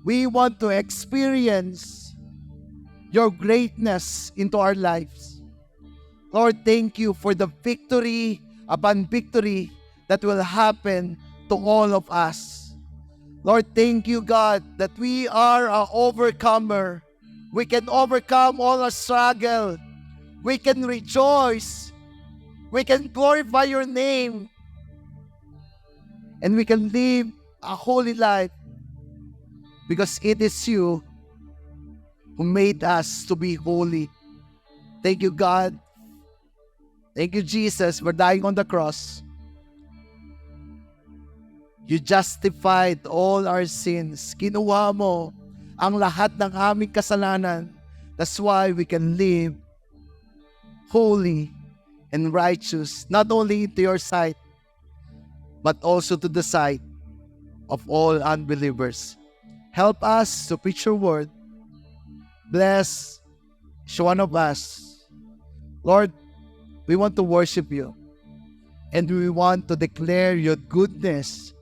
We want to experience your greatness into our lives. Lord, thank you for the victory upon victory that will happen to all of us. Lord, thank you, God, that we are an overcomer. We can overcome all our struggle. We can rejoice. We can glorify your name. And we can live a holy life because it is you who made us to be holy. Thank you, God. Thank you, Jesus, for dying on the cross. You justified all our sins. Kinuha mo ang lahat ng aming kasalanan. That's why we can live holy and righteous, not only to your sight, but also to the sight of all unbelievers. Help us to preach your word. Bless each one of us. Lord, we want to worship you, and we want to declare your goodness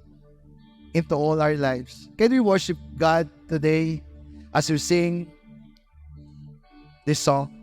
into all our lives. Can we worship God today as we sing this song?